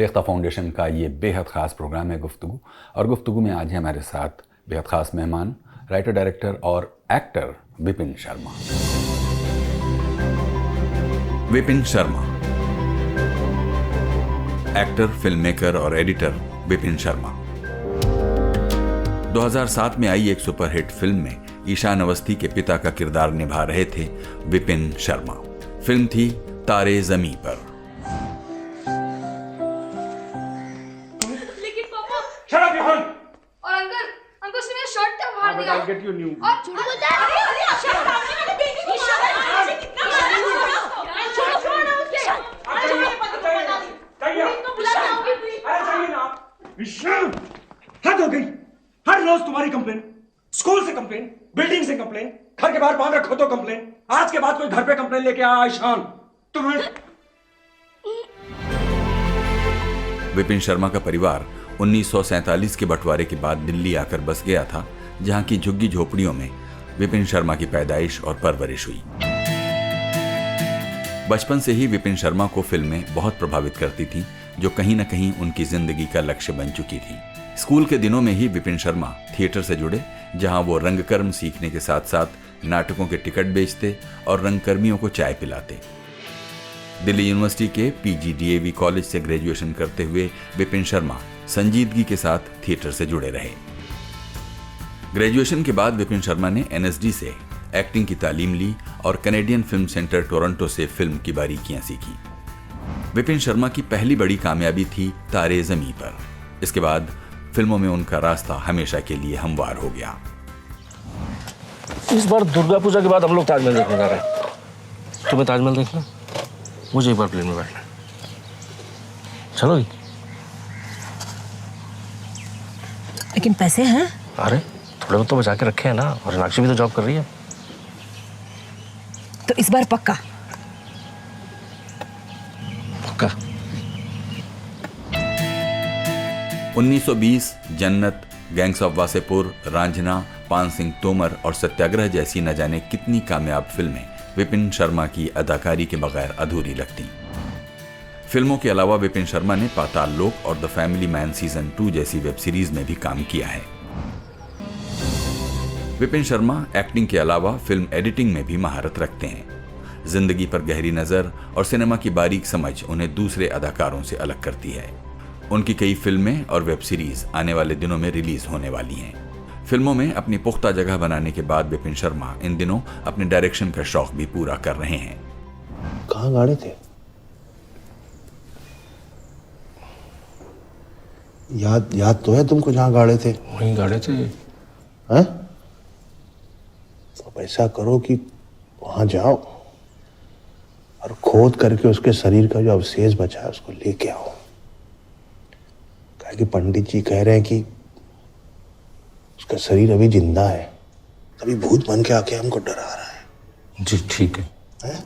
Rekhta foundation का ये बेहद ख़ास प्रोग्राम है गुफ्तगू। और गुफ्तगू में आज है हमारे साथ बेहद ख़ास मेहमान, राइटर, डायरेक्टर और actor Vipin Sharma. Vipin Sharma, actor, film maker और एडिटर विपिन शर्मा। 2007 में आई एक सुपरहिट फिल्म में ईशान अवस्थी के पिता का किरदार निभा रहे थे विपिन शर्मा। फिल्म थी तारे ज़मीं पर। लेकिन पापा, Shut up, Johan! और अंकल उसने मेरा शर्ट तक फाड़ दिया। I'll get you new. और झूठ बोलता है। अरे शर्ट फाड़ने वाले बेटी की शर्ट कितना छोड़ो ना उसके। अरे मेरे पति को बता दी। पुलिस को बुला के आओगी प्लीज। अरे चाहिए ना आप। विशाल, हद हो गई। हर रोज तुम्हारी कंप्लेन, स्कूल से कंप्लेन, बिल्डिंग से कंप्लेन, घर के बाहर बांध रखो तो कंप्लेन। आज के बाद कोई घर पे कंप्लेन लेके आया ईशान, तुम्हें। विपिन शर्मा का परिवार 1947 के बंटवारे के बाद दिल्ली आकर बस गया था, जहां की झुग्गी झोपड़ियों में विपिन शर्मा की पैदाइश और परवरिश हुई। बचपन से ही विपिन शर्मा को फिल्में बहुत प्रभावित करती थीं, जो कहीं न कहीं उनकी जिंदगी का लक्ष्य बन चुकी थी। स्कूल के दिनों में ही विपिन शर्मा थिएटर से जुड़े, जहां वो रंगकर्म सीखने के साथ साथ नाटकों के टिकट बेचते और रंगकर्मियों को चाय पिलाते। दिल्ली यूनिवर्सिटी के PGDAV कॉलेज से ग्रेजुएशन करते हुए विपिन शर्मा संजीदगी के साथ थिएटर से जुड़े रहे। ग्रेजुएशन के बाद विपिन शर्मा ने NSD से एक्टिंग की तालीम ली और कैनेडियन फिल्म सेंटर टोरंटो से फिल्म की बारीकियां सीखी। विपिन शर्मा की पहली बड़ी कामयाबी थी तारे ज़मीं पर। इसके बाद फिल्मों में उनका रास्ता हमेशा के लिए हमवार हो गया। इस बार दुर्गा पूजा के बाद हम लोग ताजमहल देखने जा रहे हैं। तुम्हें ताजमहल देखना, मुझे एक बार प्लेन में बैठना। चलोगी? लेकिन पैसे हैं? अरे थोड़े बहुत तो बचा के रखे हैं ना, और मीनाक्षी भी तो जॉब कर रही है। तो इस बार पक्का? पक्का। 1920, जन्नत, गैंग्स ऑफ वासेपुर, रांझना, पान सिंह तोमर और सत्याग्रह जैसी न जाने कितनी कामयाब फिल्में विपिन शर्मा की अदाकारी के बगैर अधूरी लगती। फिल्मों के अलावा विपिन शर्मा ने पाताल लोक और द फैमिली मैन सीजन 2 जैसी वेब सीरीज में भी काम किया है। विपिन शर्मा एक्टिंग के अलावा फिल्म एडिटिंग में भी महारत रखते हैं। जिंदगी पर गहरी नजर और सिनेमा की बारीक समझ उन्हें दूसरे अदाकारों से अलग करती है। उनकी कई फिल्में और वेब सीरीज आने वाले दिनों में रिलीज होने वाली हैं। फिल्मों में अपनी पुख्ता जगह बनाने के बाद विपिन शर्मा इन दिनों अपने डायरेक्शन का शौक भी पूरा कर रहे हैं। कहाँ गाड़े थे? याद तो है तुमको जहाँ गाड़े थे? वहीं गाड़े थे। हैं? अब ऐसा करो कि वहां जाओ और खोद करके उसके शरीर का जो अवशेष बचा है उसको लेके आओ। कहा कि पंडित जी कह रहे हैं कि उसका शरीर अभी जिंदा है, तभी भूत बन के आके हमको डरा रहा है। जी ठीक है। हैं?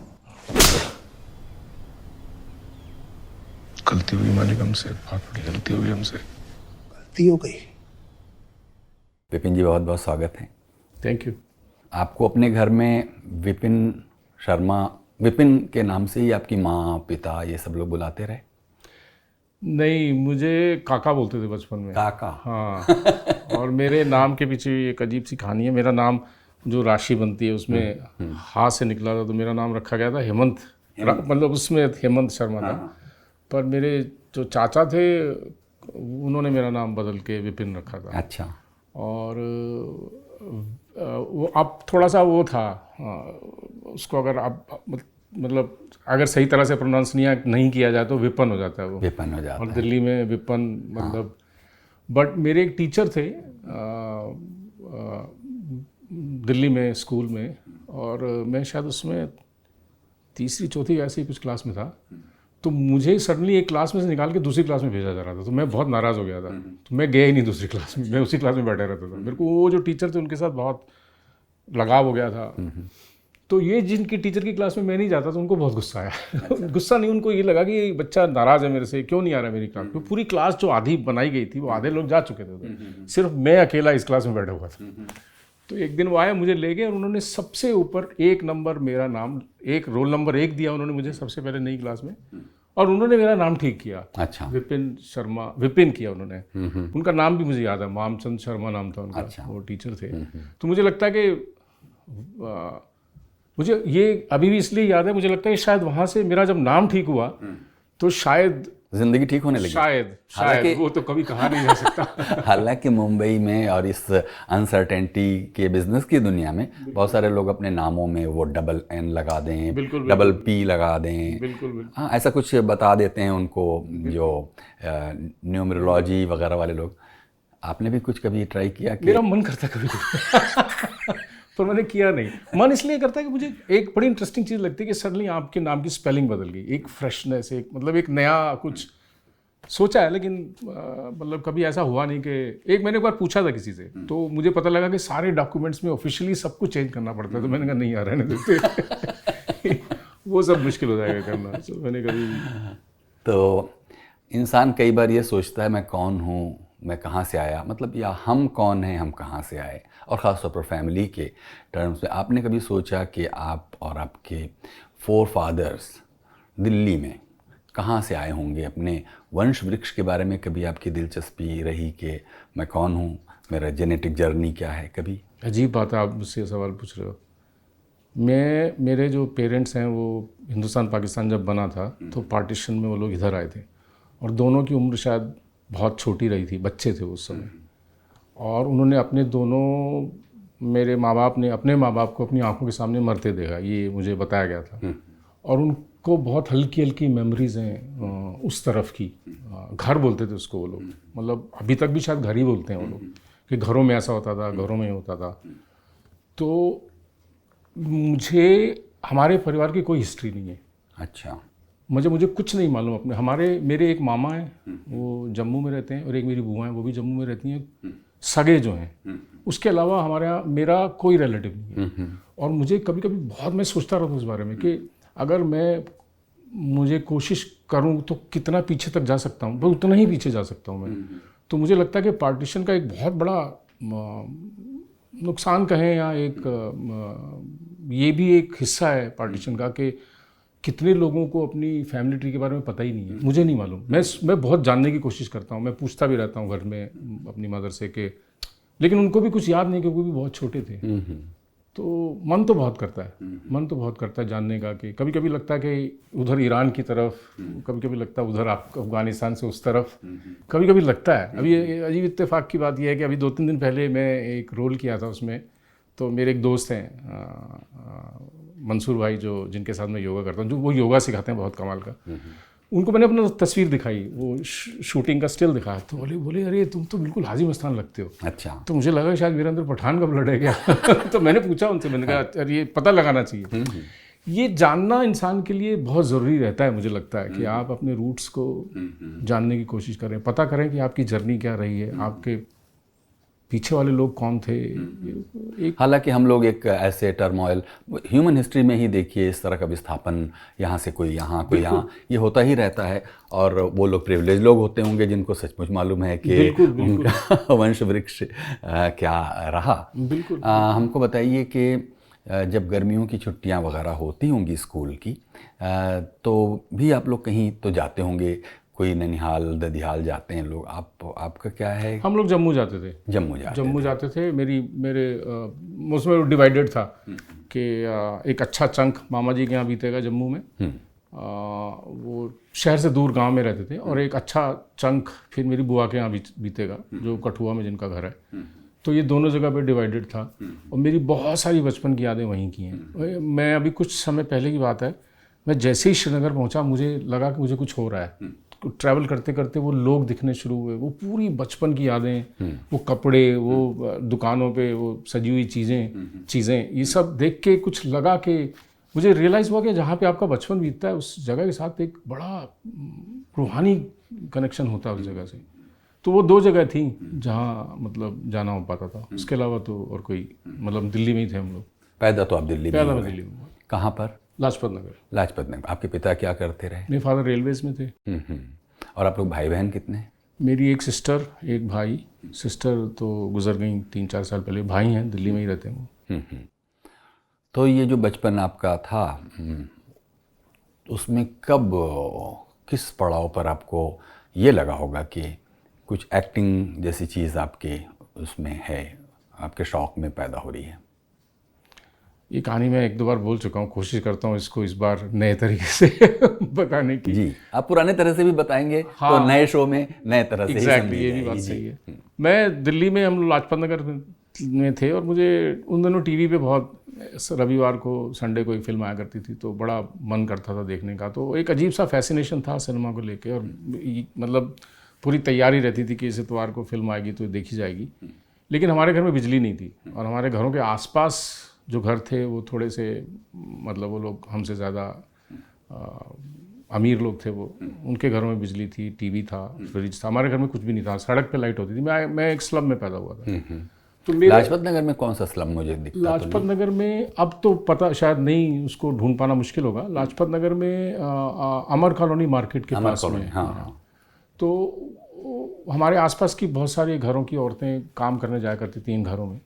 गलती हुई मालिक हमसे, बहुत बड़ी गलती हुई हमसे। गलती हो गई। विपिन जी, बहुत बहुत स्वागत है। Thank you. आपको अपने घर में विपिन शर्मा, विपिन के नाम से ही आपकी माँ, पिता, ये सब लोग बुलाते रहे? नहीं, मुझे काका बोलते थे बचपन में। काका? हाँ। और मेरे नाम के पीछे एक अजीब सी कहानी है। मेरा नाम जो राशि बनती है उसमें हाथ से निकला था, तो मेरा नाम रखा गया था हेमंत। मतलब उसमें हेमंत शर्मा था। पर मेरे जो चाचा थे उन्होंने मेरा नाम बदल के विपिन रखा था। अच्छा। और वो अब थोड़ा सा वो था, उसको अगर आप मतलब अगर सही तरह से प्रोनाउंस नहीं किया जाए तो विपन हो जाता है वो। विपन हो जाता और है। दिल्ली में विपन मतलब। बट मेरे एक टीचर थे दिल्ली में स्कूल में, और मैं शायद उसमें तीसरी चौथी ऐसी कुछ क्लास में था, तो मुझे सडनली एक क्लास में से निकाल के दूसरी क्लास में भेजा जा रहा था। तो मैं बहुत नाराज़ हो गया था, तो मैं गया ही नहीं दूसरी क्लास में, मैं उसी क्लास में बैठा रहता था। मेरे को वो जो टीचर थे उनके साथ बहुत लगाव हो गया था। तो ये जिनकी टीचर की क्लास में मैं नहीं जाता तो उनको बहुत गुस्सा आया। गुस्सा नहीं, उनको ये लगा कि ये बच्चा नाराज़ है मेरे से, क्यों नहीं आ रहा मेरी क्लास में। पूरी क्लास जो आधी बनाई गई थी वो आधे लोग जा चुके थे, सिर्फ मैं अकेला इस क्लास में बैठा हुआ था। तो एक दिन वो आए, मुझे ले गए और उन्होंने सबसे ऊपर 1 नंबर मेरा नाम, एक रोल नंबर 1 दिया उन्होंने मुझे सबसे पहले नई क्लास में, और उन्होंने मेरा नाम ठीक किया। अच्छा। विपिन शर्मा, विपिन किया उन्होंने। उनका नाम भी मुझे याद है, मामचंद शर्मा नाम था उनका। अच्छा। वो टीचर थे। तो मुझे लगता है कि मुझे ये अभी भी इसलिए याद है, मुझे लगता है कि शायद वहाँ से मेरा जब नाम ठीक हुआ तो शायद जिंदगी ठीक होने लगी। शायद वो तो कभी कहा नहीं जा सकता। हालांकि मुंबई में और इस अनसर्टेनिटी के बिजनेस की दुनिया में बहुत सारे लोग अपने नामों में वो डबल एन लगा दें, बिल्कुल, डबल पी लगा दें। बिल्कुल। हाँ, ऐसा कुछ बता देते हैं उनको जो न्यूमरोलॉजी वगैरह वाले लोग। आपने भी कुछ कभी ट्राई किया कि? मेरा मन करता कभी पर मैंने किया नहीं। मन इसलिए करता है कि मुझे एक बड़ी इंटरेस्टिंग चीज़ लगती है कि सडनली आपके नाम की स्पेलिंग बदल गई, एक फ्रेशनेस, एक मतलब एक नया कुछ सोचा है, लेकिन मतलब कभी ऐसा हुआ नहीं कि मैंने एक बार पूछा था किसी से, तो मुझे पता लगा कि सारे डॉक्यूमेंट्स में ऑफिशियली सब कुछ चेंज करना पड़ता है। तो मैंने कहा नहीं यार, रहने देते वो सब मुश्किल हो जाएगा करना। तो मैंने कभी तो इंसान कई बार ये सोचता है मैं कौन हूँ, मैं कहाँ से आया, मतलब या हम कौन हैं, हम कहाँ से आए। और ख़ासतौर पर फैमिली के टर्म्स में आपने कभी सोचा कि आप और आपके 4 फादर्स दिल्ली में कहाँ से आए होंगे? अपने वंश वृक्ष के बारे में कभी आपकी दिलचस्पी रही कि मैं कौन हूँ, मेरा जेनेटिक जर्नी क्या है? कभी? अजीब बात है, आप मुझसे सवाल पूछ रहे हो। मेरे जो पेरेंट्स हैं वो हिंदुस्तान पाकिस्तान जब बना था तो पार्टीशन में वो लोग इधर आए थे, और दोनों की उम्र शायद बहुत छोटी रही थी, बच्चे थे उस समय। और उन्होंने मेरे माँ बाप ने अपने माँ बाप को अपनी आंखों के सामने मरते देखा, ये मुझे बताया गया था। और उनको बहुत हल्की हल्की मेमोरीज हैं उस तरफ की। घर बोलते थे उसको वो लोग, मतलब अभी तक भी शायद घर ही बोलते हैं वो लोग, कि घरों में ऐसा होता था, घरों में होता था। तो मुझे हमारे परिवार की कोई हिस्ट्री नहीं है। अच्छा। मुझे कुछ नहीं मालूम अपने। मेरे एक मामा हैं, वो जम्मू में रहते हैं, और एक मेरी बुआ हैं, वो भी जम्मू में रहती हैं, सगे जो हैं। उसके अलावा हमारे यहाँ मेरा कोई रिलेटिव नहीं है। और मुझे कभी कभी बहुत, मैं सोचता रहता हूँ इस बारे में कि अगर मुझे कोशिश करूँ तो कितना पीछे तक जा सकता हूँ, बस उतना ही पीछे जा सकता हूँ मैं। तो मुझे लगता है कि पार्टीशन का एक बहुत बड़ा नुकसान कहें, या ये भी एक हिस्सा है पार्टीशन का कि कितने लोगों को अपनी फैमिली ट्री के बारे में पता ही नहीं है। मुझे नहीं मालूम। मैं बहुत जानने की कोशिश करता हूँ, मैं पूछता भी रहता हूँ घर में अपनी मदर से कि, लेकिन उनको भी कुछ याद नहीं, क्योंकि वो भी बहुत छोटे थे। तो मन तो बहुत करता है जानने का, कि कभी कभी लगता है कि उधर ईरान की तरफ, कभी कभी लगता है उधर अफगानिस्तान से उस तरफ, कभी कभी लगता है। अभी अजीब इत्तेफाक की बात यह है कि अभी 2-3 दिन पहले मैं एक रोल किया था उसमें। तो मेरे एक दोस्त हैं मंसूर भाई, जिनके साथ मैं योगा करता हूँ, जो वो योगा सिखाते हैं, बहुत कमाल का। उनको मैंने अपना तस्वीर दिखाई, वो शूटिंग का स्टिल दिखाया, तो बोले अरे तुम तो बिल्कुल हाजी मस्तान लगते हो। अच्छा। तो मुझे लगा शायद मेरे अंदर पठान का ब्लड है क्या। तो मैंने पूछा उनसे, मैंने कहा अरे ये पता लगाना चाहिए। ये जानना इंसान के लिए बहुत ज़रूरी रहता है। मुझे लगता है कि आप अपने रूट्स को जानने की कोशिश करें, पता करें कि आपकी जर्नी क्या रही है, आपके पीछे वाले लोग कौन थे। हालांकि हम लोग एक ऐसे टर्मोइल ह्यूमन हिस्ट्री में ही देखिए, इस तरह का विस्थापन, यहाँ से कोई यहाँ, कोई यहाँ, ये होता ही रहता है। और वो लोग प्रिविलेज लोग होते होंगे जिनको सचमुच मालूम है कि उनका वंश वृक्ष क्या रहा। बिल्कुल। हमको बताइए कि जब गर्मियों की छुट्टियाँ वगैरह होती होंगी स्कूल की, तो भी आप लोग कहीं तो जाते होंगे, कोई ननिहाल ददिहाल जाते हैं लोग। आपका क्या है? हम लोग जम्मू जाते थे। जम्मू जाते थे। मेरे उसमें डिवाइडेड था कि एक अच्छा चंक मामा जी के यहाँ बीतेगा जम्मू में, वो शहर से दूर गांव में रहते थे, और एक अच्छा चंक फिर मेरी बुआ के यहाँ बीतेगा, जो कठुआ में जिनका घर है। तो ये दोनों जगह पे डिवाइडेड था, और मेरी बहुत सारी बचपन की यादें वहीं की हैं। मैं अभी कुछ समय पहले की बात है, मैं जैसे ही श्रीनगर पहुँचा, मुझे लगा कि मुझे कुछ हो रहा है। ट्रैवल करते करते वो लोग दिखने शुरू हुए, वो पूरी बचपन की यादें, वो कपड़े, वो दुकानों पे वो सजी हुई चीज़ें, ये सब देख के कुछ लगा कि मुझे रियलाइज़ हुआ कि जहाँ पे आपका बचपन बीतता है, उस जगह के साथ एक बड़ा रूहानी कनेक्शन होता है उस जगह से। तो वो 2 जगह थी जहाँ मतलब जाना हो पाता था। उसके अलावा तो और कोई, मतलब दिल्ली में ही थे हम लोग। पैदा तो आप दिल्ली में? पैदा मैं दिल्ली में। कहाँ पर? लाजपत नगर। आपके पिता क्या करते रहे? मेरे फादर रेलवेज में थे। और आप लोग भाई बहन कितने? मेरी एक सिस्टर, एक भाई। सिस्टर तो गुजर गई 3-4 साल पहले। भाई हैं, दिल्ली में ही रहते हैं वो। तो ये जो बचपन आपका था, उसमें कब किस पड़ाव पर आपको ये लगा होगा कि कुछ एक्टिंग जैसी चीज़ आपके उसमें है, आपके शौक में पैदा हो रही है? ये कहानी मैं एक दो बार बोल चुका हूँ, कोशिश करता हूँ इसको इस बार नए तरीके से बताने की। जी, आप पुराने तरह से भी बताएंगे हाँ, तो नए शो में नए तरह से ही एग्जैक्टली, समझी ये भी जाएगी। बात जी। सही है। मैं दिल्ली में, हम लोग लाजपत नगर में थे और मुझे उन दिनों टीवी पे बहुत रविवार को, संडे को एक फिल्म आया करती थी, तो बड़ा मन करता था देखने का। तो एक अजीब सा फैसिनेशन था सिनेमा को लेके, और मतलब पूरी तैयारी रहती थी कि इस इतवार को फिल्म आएगी तो देखी जाएगी। लेकिन हमारे घर में बिजली नहीं थी, और हमारे घरों के आसपास जो घर थे वो थोड़े से, मतलब वो लोग हमसे ज़्यादा अमीर लोग थे, वो उनके घरों में बिजली थी, टीवी था, फ्रिज था। हमारे घर में कुछ भी नहीं था, सड़क पे लाइट होती थी। मैं एक स्लम में पैदा हुआ था। तो मेरे लाजपत नगर में कौन सा स्लम मुझे दिखता? लाजपत नगर में अब तो पता शायद नहीं, उसको ढूंढ पाना मुश्किल होगा। लाजपत नगर में अमर कॉलोनी मार्केट के पास में। हाँ। तो हमारे आसपास की बहुत सारी घरों की औरतें काम करने जाया करती थी इन घरों में,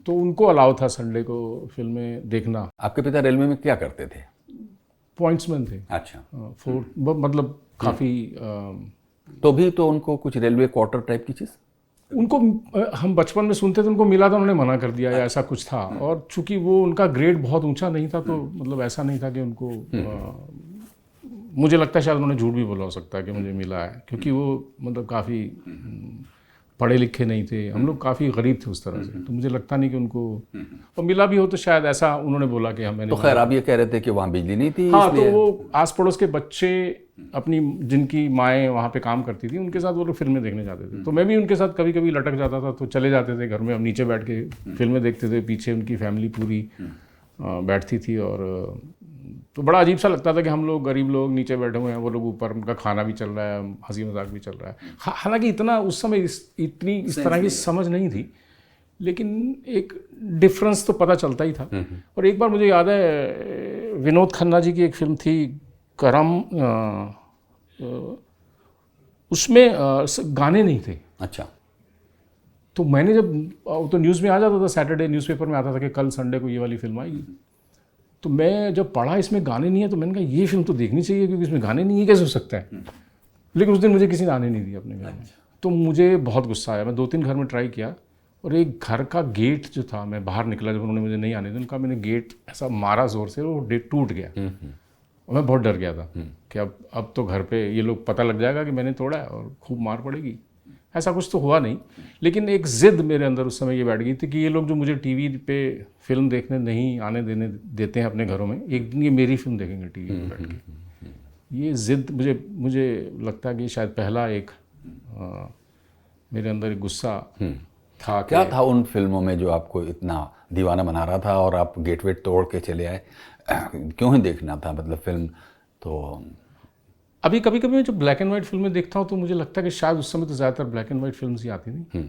तो उनको अलाउ था संडे को फिल्में देखना। आपके पिता रेलवे में क्या करते थे? पॉइंट्समैन थे। अच्छा। मतलब काफ़ी तो भी तो उनको कुछ रेलवे क्वार्टर टाइप की चीज़? उनको हम बचपन में सुनते थे, उनको मिला था, उन्होंने मना कर दिया या ऐसा कुछ था। और चूंकि वो उनका ग्रेड बहुत ऊंचा नहीं था, तो मतलब ऐसा नहीं था कि उनको मुझे लगता है शायद उन्होंने झूठ भी बोला हो सकता है कि मुझे मिला है, क्योंकि वो मतलब काफ़ी पढ़े लिखे नहीं थे, हम लोग काफ़ी गरीब थे उस तरह से। तो मुझे लगता नहीं कि उनको, और मिला भी हो तो शायद ऐसा उन्होंने बोला कि हमें। तो खैर, आप ये कह रहे थे कि वहाँ बिजली नहीं थी। हाँ, तो वो आस पड़ोस के बच्चे अपनी, जिनकी माएँ वहाँ पे काम करती थी, उनके साथ वो लोग फिल्में देखने जाते थे। तो मैं भी उनके साथ कभी कभी लटक जाता था, तो चले जाते थे घर में, हम नीचे बैठ के फिल्में देखते थे, पीछे उनकी फैमिली पूरी बैठती थी। और तो बड़ा अजीब सा लगता था कि हम लोग गरीब लोग नीचे बैठे हुए हैं, वो लोग ऊपर, उनका खाना भी चल रहा है, हंसी मजाक भी चल रहा है। हालांकि इतना उस समय इतनी इस तरह की समझ नहीं थी, लेकिन एक डिफरेंस तो पता चलता ही था। और एक बार मुझे याद है, विनोद खन्ना जी की एक फिल्म थी करम, उसमें गाने नहीं थे। अच्छा। तो मैंने जब, तो न्यूज़ में आ जाता था, सैटरडे न्यूज़पेपर में आता था कि कल संडे को ये वाली फिल्म आएगी। तो मैं जब पढ़ा इसमें गाने नहीं है, तो मैंने कहा ये फिल्म तो देखनी चाहिए, क्योंकि इसमें गाने नहीं है, कैसे हो सकता है। लेकिन उस दिन मुझे किसी ने आने नहीं दिया अपने घर में, तो मुझे बहुत गुस्सा आया। मैं 2-3 घर में ट्राई किया, और एक घर का गेट जो था, मैं बाहर निकला जब उन्होंने मुझे नहीं आने दिया, उनका मैंने गेट ऐसा मारा ज़ोर से, वो टूट गया। और मैं बहुत डर गया था कि अब तो घर पे ये लोग पता लग जाएगा कि मैंने तोड़ा है और खूब मार पड़ेगी। ऐसा कुछ तो हुआ नहीं, लेकिन एक ज़िद मेरे अंदर उस समय ये बैठ गई थी कि ये लोग जो मुझे टीवी पे फिल्म देखने नहीं आने देते हैं अपने घरों में, एक दिन ये मेरी फिल्म देखेंगे टीवी पे बैठ के। ये ज़िद मुझे लगता है कि शायद पहला एक मेरे अंदर एक गुस्सा था। क्या था उन फिल्मों में जो आपको इतना दीवाना बना रहा था, और आप गेट वेट तोड़ के चले आए? क्यों ही देखना था मतलब फिल्म? तो अभी कभी कभी मैं जब ब्लैक एंड वाइट फिल्में देखता हूँ, तो मुझे लगता है कि शायद उस समय तो ज़्यादातर ब्लैक एंड वाइट फिल्म ही आती थी।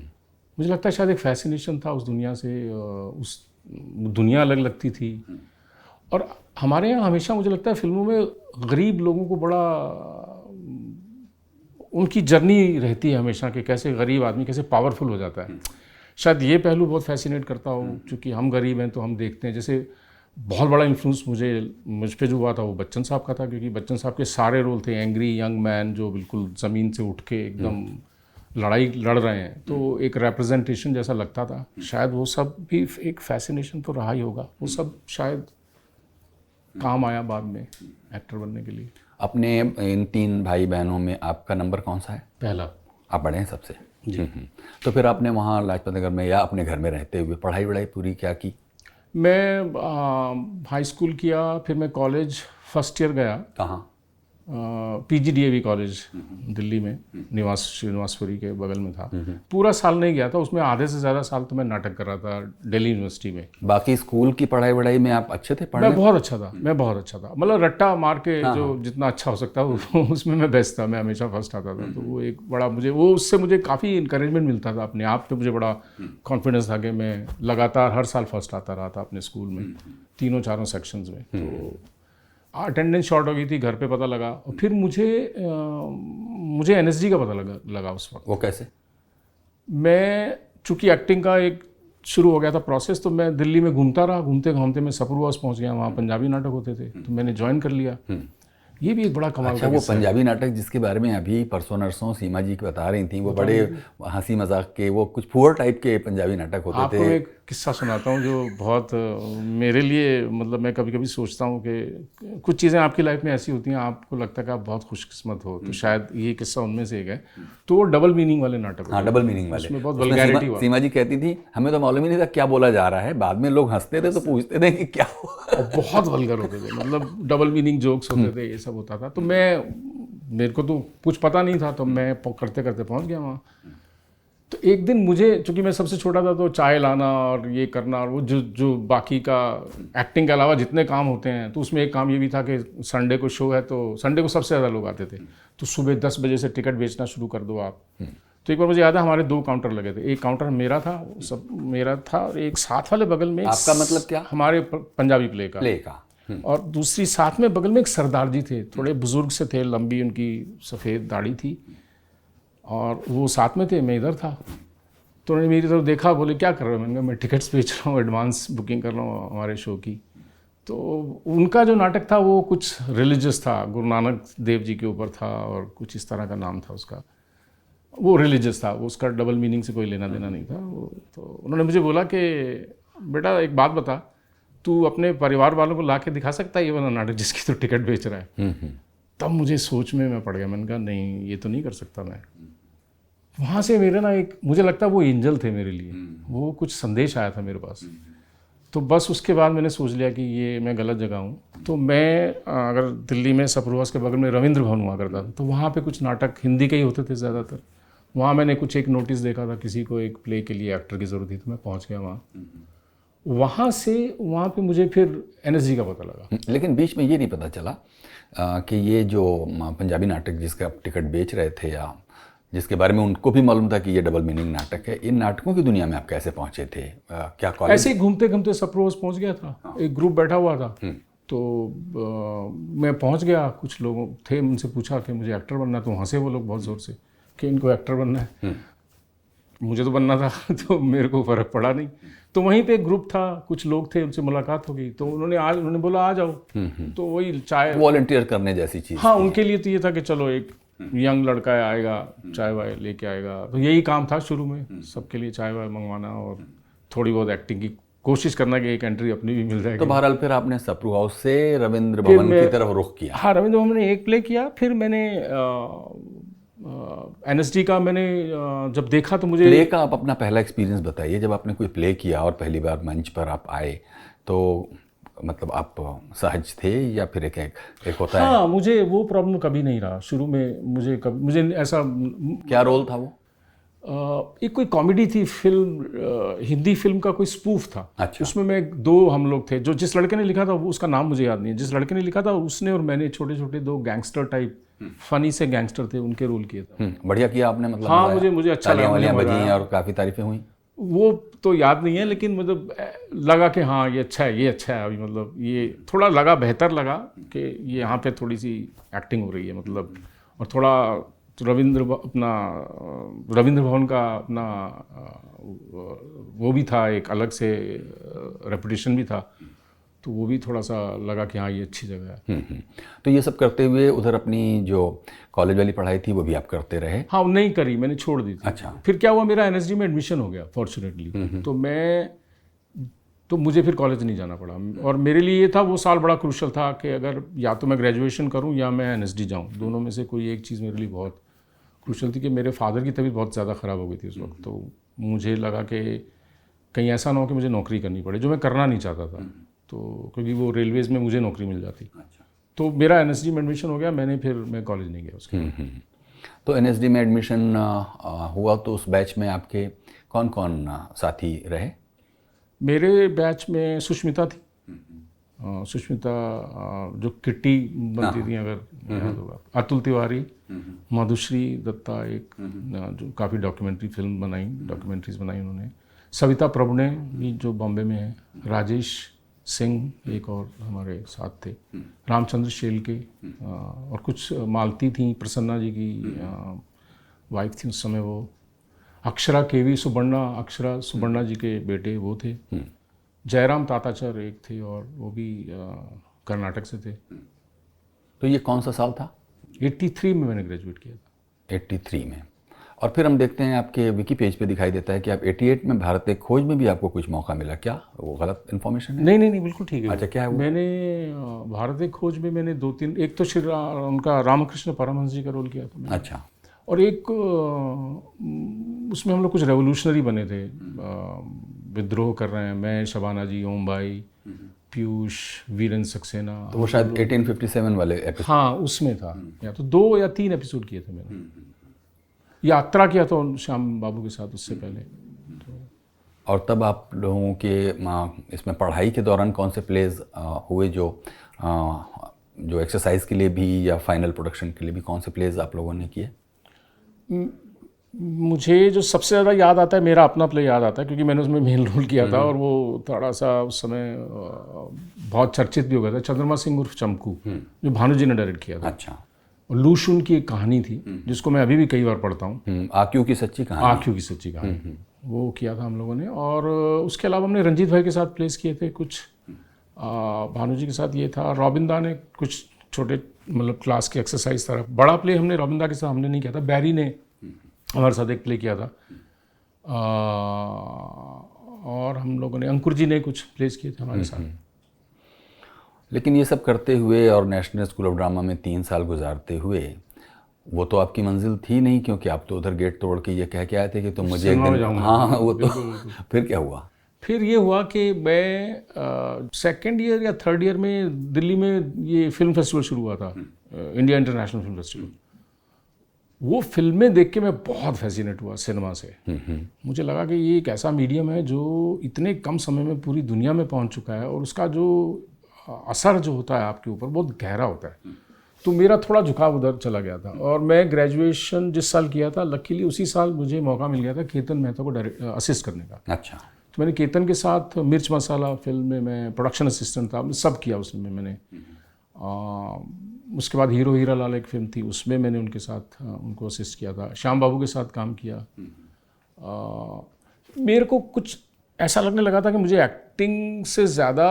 मुझे लगता है शायद एक फैसिनेशन था उस दुनिया से, उस दुनिया अलग लगती थी। और हमारे यहाँ हमेशा मुझे लगता है फिल्मों में गरीब लोगों को बड़ा, उनकी जर्नी रहती है हमेशा कि कैसे गरीब आदमी कैसे पावरफुल हो जाता है। शायद ये पहलू बहुत फैसिनेट करता हो, क्योंकि हम गरीब हैं तो हम देखते हैं। जैसे बहुत बड़ा इन्फ्लुएंस मुझ पे जो हुआ था वो बच्चन साहब का था, क्योंकि बच्चन साहब के सारे रोल थे एंग्री यंग मैन, जो बिल्कुल ज़मीन से उठ के एकदम लड़ाई लड़ रहे हैं, तो एक रिप्रेजेंटेशन जैसा लगता था। शायद वो सब भी एक फैसिनेशन तो रहा ही होगा, वो सब शायद काम आया बाद में एक्टर बनने के लिए। अपने इन 3 भाई बहनों में आपका नंबर कौन सा है? पहला। आप बड़े हैं सबसे? तो फिर आपने वहाँ लाजपत नगर में या अपने घर में रहते हुए पढ़ाई वढ़ाई पूरी क्या की? मैं हाई स्कूल किया, फिर मैं कॉलेज फर्स्ट ईयर गया। कहाँ? PGDAV कॉलेज दिल्ली में, श्रीनिवासपुरी के बगल में था। पूरा साल नहीं गया था उसमें, आधे से ज़्यादा साल तो मैं नाटक कर रहा था दिल्ली यूनिवर्सिटी में। बाकी स्कूल की पढ़ाई वढ़ाई में आप अच्छे थे पढ़ने? मैं बहुत अच्छा था, मतलब रट्टा मार के जो जितना अच्छा हो सकता है उसमें मैं बेस्ट था। मैं हमेशा फर्स्ट आता था, तो वो एक बड़ा उससे मुझे काफ़ी इंकरेजमेंट मिलता था अपने आप पे। मुझे बड़ा कॉन्फिडेंस था कि मैं लगातार हर साल फर्स्ट आता रहा था अपने स्कूल में, 3-4 सेक्शंस में। तो अटेंडेंस शॉर्ट हो गई थी, घर पे पता लगा, और फिर मुझे NSD का पता लगा उस वक्त। वो कैसे? मैं चूँकि एक्टिंग का एक शुरू हो गया था प्रोसेस, तो मैं दिल्ली में घूमता रहा, घूमते घूमते मैं सपरू हाउस पहुँच गया, वहाँ पंजाबी नाटक होते थे, तो मैंने ज्वाइन कर लिया। ये भी एक बड़ा कमाल अच्छा, का वो किस्सा है। पंजाबी नाटक जिसके बारे में अभी परसों नरसों सीमा जी की बता रही थी, वो बड़े हंसी मजाक के, वो कुछ पुअर टाइप के पंजाबी नाटक होते आपको थे। मैं एक किस्सा सुनाता हूँ जो बहुत मेरे लिए, मतलब मैं कभी कभी सोचता हूँ कि कुछ चीज़ें आपकी लाइफ में ऐसी होती हैं, आपको लगता है कि आप बहुत खुशकिस्मत हो, तो शायद ये किस्सा उनमें से एक है। तो वो डबल मीनिंग वाले नाटक हाँ, होते थे। डबल मीनिंग वाले। उसमें बहुत उसमें वल्गैरिटी हुआ सीमा जी कहती थी हमें तो मालूम ही नहीं था क्या बोला जा रहा है, बाद में लोग हंसते थे तो पूछते थे कि क्या हुआ। और बहुत वल्गर होते थे, मतलब डबल मीनिंग जोक्स होते थे, ये सब होता था। तो मेरे को तो कुछ पता नहीं था, तो मैं करते करते पहुंच गया वहाँ। तो एक दिन मुझे, चूंकि मैं सबसे छोटा था, तो चाय लाना और ये करना और वो जो बाकी का एक्टिंग के अलावा जितने काम होते हैं, तो उसमें एक काम ये भी था कि संडे को शो है, तो संडे को सबसे ज़्यादा लोग आते थे, तो सुबह 10 बजे से टिकट बेचना शुरू कर दो आप। तो एक बार मुझे याद है हमारे 2 काउंटर लगे थे, एक काउंटर मेरा था, सब मेरा था, और एक साथ वाले बगल में आपका मतलब क्या? हमारे पंजाबी प्ले का। और दूसरी साथ में बगल में एक सरदार जी थे, थोड़े बुजुर्ग से थे, लंबी उनकी सफ़ेद दाढ़ी थी, और वो साथ में थे, मैं इधर था। तो उन्होंने मेरी तरफ देखा, बोले क्या कर रहे हो? मैंने कहा मैं टिकट्स बेच रहा हूँ, एडवांस बुकिंग कर रहा हूँ हमारे शो की। तो उनका जो नाटक था वो कुछ रिलीजियस था, गुरु नानक देव जी के ऊपर था, और कुछ इस तरह का नाम था उसका। वो रिलीजियस था, वो उसका डबल मीनिंग से कोई लेना देना नहीं था वो। तो उन्होंने मुझे बोला कि बेटा एक बात बता, तू अपने परिवार वालों को ला के दिखा सकता है ये वाला नाटक जिसकी तो टिकट बेच रहा है? तब मुझे सोच में मैं पड़ गया, मैंने कहा नहीं, ये तो नहीं कर सकता मैं। वहाँ से मेरे ना एक, मुझे लगता है वो एंजल थे मेरे लिए, वो कुछ संदेश आया था मेरे पास। तो बस उसके बाद मैंने सोच लिया कि ये मैं गलत जगह हूँ। तो मैं अगर दिल्ली में सप्रूवास के बगल में रविंद्र भवन हुआ करता था, तो वहाँ पे कुछ नाटक हिंदी के ही होते थे ज़्यादातर। वहाँ मैंने कुछ एक नोटिस देखा था, किसी को एक प्ले के लिए एक्टर की ज़रूरत थी, तो मैं पहुँच गया वहाँ। वहाँ से वहाँ पे मुझे फिर एनएसजी का पता लगा। लेकिन बीच में ये नहीं पता चला कि ये जो पंजाबी नाटक जिसका आप टिकट बेच रहे थे, या जिसके बारे में उनको भी मालूम था कि ये डबल मीनिंग नाटक है, इन नाटकों की दुनिया में आप कैसे पहुंचे थे? क्या कॉलेज? ऐसे ही घूमते घूमते सप्रोज पहुंच गया था, एक ग्रुप बैठा हुआ था, तो मैं पहुंच गया, कुछ लोग थे, उनसे पूछा कि मुझे एक्टर बनना है, तो हंसे वो लोग बहुत ज़ोर से कि इनको एक्टर बनना है। मुझे तो बनना था तो मेरे को फ़र्क पड़ा नहीं। तो वहीं पे एक ग्रुप था, कुछ लोग थे, उनसे मुलाकात हो गई, तो उन्होंने बोला आ जाओ। तो वही चाय, वॉलंटियर करने जैसी चीज़। हाँ, उनके लिए तो ये था कि चलो एक यंग लड़का आएगा, चाय वाय लेके आएगा, तो यही काम था शुरू में, सबके लिए चाय वाय मंगवाना और थोड़ी बहुत एक्टिंग की कोशिश करना कि एक एंट्री अपनी भी मिल जाएगी। तो बहरहाल फिर आपने सप्रू हाउस से रविंद्र भवन की तरफ रुख किया। हाँ, रविंद्र भवन में एक प्ले किया, फिर मैंने एनएसडी का मैंने जब देखा तो मुझे प्ले का आप अपना पहला एक्सपीरियंस बताइए, जब आपने कोई प्ले किया और पहली बार मंच पर आप आए, तो मतलब आप सहज थे या फिर एक होता है? हाँ, मुझे वो प्रॉब्लम कभी नहीं रहा शुरू में, मुझे ऐसा। क्या रोल था वो? एक कोई कॉमेडी थी फिल्म, हिंदी फिल्म का कोई स्पूफ था। अच्छा। उसमें 2 हम लोग थे, जो जिस लड़के ने लिखा था वो, उसका नाम मुझे याद नहीं है, जिस लड़के ने लिखा था उसने और मैंने छोटे छोटे 2 गैंगस्टर टाइप, फनी से गैंगस्टर थे, उनके रोल किए थे। बढ़िया किया आपने, मतलब हाँ, मजा आया? मुझे अच्छा लगा, तालियां मुझे मजा बजी आया। और काफ़ी तारीफें हुई? वो तो याद नहीं है, लेकिन मतलब लगा कि हाँ ये अच्छा है, ये अच्छा है। अभी मतलब ये थोड़ा लगा, बेहतर लगा कि ये यहाँ पे थोड़ी सी एक्टिंग हो रही है, मतलब। और थोड़ा रविंद्र भवन का अपना वो भी था, एक अलग से रेपुटेशन भी था, तो वो भी थोड़ा सा लगा कि हाँ ये अच्छी जगह है। तो ये सब करते हुए उधर अपनी जो कॉलेज वाली पढ़ाई थी वो भी आप करते रहे? हाँ, नहीं करी, मैंने छोड़ दी थी। अच्छा। फिर क्या हुआ, मेरा एनएसडी में एडमिशन हो गया फॉर्चुनेटली, तो मुझे फिर कॉलेज नहीं जाना पड़ा। और मेरे लिए ये था, वो साल बड़ा क्रूशल था कि अगर या तो मैं ग्रेजुएशन करूं या मैं एनएसडी जाऊं, दोनों में से कोई एक चीज़ मेरे लिए बहुत क्रूशल थी। कि मेरे फादर की तबीयत बहुत ज़्यादा ख़राब हो गई थी उस वक्त, तो मुझे लगा कि कहीं ऐसा ना हो कि मुझे नौकरी करनी पड़े, जो मैं करना नहीं चाहता था, तो क्योंकि वो रेलवेज़ में मुझे नौकरी मिल जाती। तो मेरा एनएसडी में एडमिशन हो गया, मैं कॉलेज नहीं गया उसके। तो एनएसडी में एडमिशन हुआ, तो उस बैच में आपके कौन कौन साथी रहे? मेरे बैच में सुष्मिता थी, सुष्मिता जो किट्टी बनती थी, अगर याद होगा, अतुल तिवारी, मधुश्री दत्ता, एक जो काफ़ी डॉक्यूमेंट्रीज बनाई उन्होंने, सविता प्रभुणे भी जो बॉम्बे में है, राजेश सिंह एक और हमारे साथ थे, रामचंद्र शेलके, और कुछ मालती थी, प्रसन्ना जी की वाइफ थी उस समय, वो अक्षरा सुबर्णा जी के बेटे वो थे, जयराम ताताचर एक थे, और वो भी कर्नाटक से थे। तो ये कौन सा साल था? 83 में मैंने ग्रेजुएट किया था। 83 में। और फिर हम देखते हैं आपके विकी पेज पे दिखाई देता है कि आप 88 में भारत एक खोज में भी आपको कुछ मौका मिला। क्या वो गलत इन्फॉर्मेशन है? नहीं बिल्कुल ठीक है। अच्छा, क्या है वो? मैंने भारत एक खोज में मैंने 2-3, एक तो उनका रामकृष्ण परमहंस जी का रोल किया था मैंने। अच्छा। और एक उसमें हम लोग कुछ रेवोल्यूशनरी बने थे, विद्रोह कर रहे हैं, मैं, शबाना जी, ओम भाई, पीयूष, वीरेंद्र सक्सेना। तो वो शायद 1857 वाले एपिसोड। हाँ, उसमें था। या तो 2 या 3 एपिसोड किए थे मैंने। यात्रा किया था श्याम बाबू के साथ उससे पहले। और तब आप लोगों के इसमें पढ़ाई के दौरान कौन से प्लेज हुए जो एक्सरसाइज के लिए भी या फाइनल प्रोडक्शन के लिए भी कौन से प्लेज आप लोगों ने किए? मुझे जो सबसे ज़्यादा याद आता है, मेरा अपना प्ले याद आता है, क्योंकि मैंने उसमें मेन रोल किया था और वो थोड़ा सा उस समय बहुत चर्चित भी हो गया था। चंद्रमा सिंह उर्फ चमकू, जो भानु जी ने डायरेक्ट किया था। अच्छा। और लूशुन की एक कहानी थी जिसको मैं अभी भी कई बार पढ़ता हूँ, आक्यू की सच्ची कहानी। आक्यू की सच्ची कहानी, वो किया था हम लोगों ने। और उसके अलावा हमने रंजीत भाई के साथ प्लेस किए थे कुछ, भानु जी के साथ ये था। रॉबिंदा ने कुछ छोटे मतलब क्लास के एक्सरसाइज तरह। बड़ा प्ले हमने रॉबिंदा के साथ हमने नहीं किया था, बैरी ने हमारे साथ एक प्ले किया था। और हम लोगों ने, अंकुर जी ने कुछ प्लेस किए थे हमारे साथ। लेकिन ये सब करते हुए और नेशनल स्कूल ऑफ ड्रामा में 3 साल गुजारते हुए, वो तो आपकी मंजिल थी नहीं, क्योंकि आप तो उधर गेट तोड़ के ये कह के आए थे कि तुम मुझे एक दिन। हाँ, वो तो फिर क्या हुआ? फिर ये हुआ कि मैं सेकेंड ईयर या थर्ड ईयर में दिल्ली में ये फिल्म फेस्टिवल शुरू हुआ था, इंडिया इंटरनेशनल फिल्म फेस्टिवल। वो फिल्में देख के मैं बहुत फैसिनेट हुआ सिनेमा से। मुझे लगा कि ये एक ऐसा मीडियम है जो इतने कम समय में पूरी दुनिया में पहुंच चुका है और उसका जो असर जो होता है आपके ऊपर बहुत गहरा होता है। तो मेरा थोड़ा झुकाव उधर चला गया था। और मैं ग्रेजुएशन जिस साल किया था, लकीली उसी साल मुझे मौका मिल गया था केतन मेहता को असिस्ट करने का। अच्छा। तो मैंने केतन के साथ मिर्च मसाला फिल्म में मैं प्रोडक्शन असिस्टेंट था, सब किया उसमें मैंने। उसके बाद हीरो हीरा लाल एक फिल्म थी, उसमें मैंने उनके साथ उनको असिस्ट किया था। श्याम बाबू के साथ काम किया। मेरे को कुछ ऐसा लगने लगा था कि मुझे एक्टिंग से ज़्यादा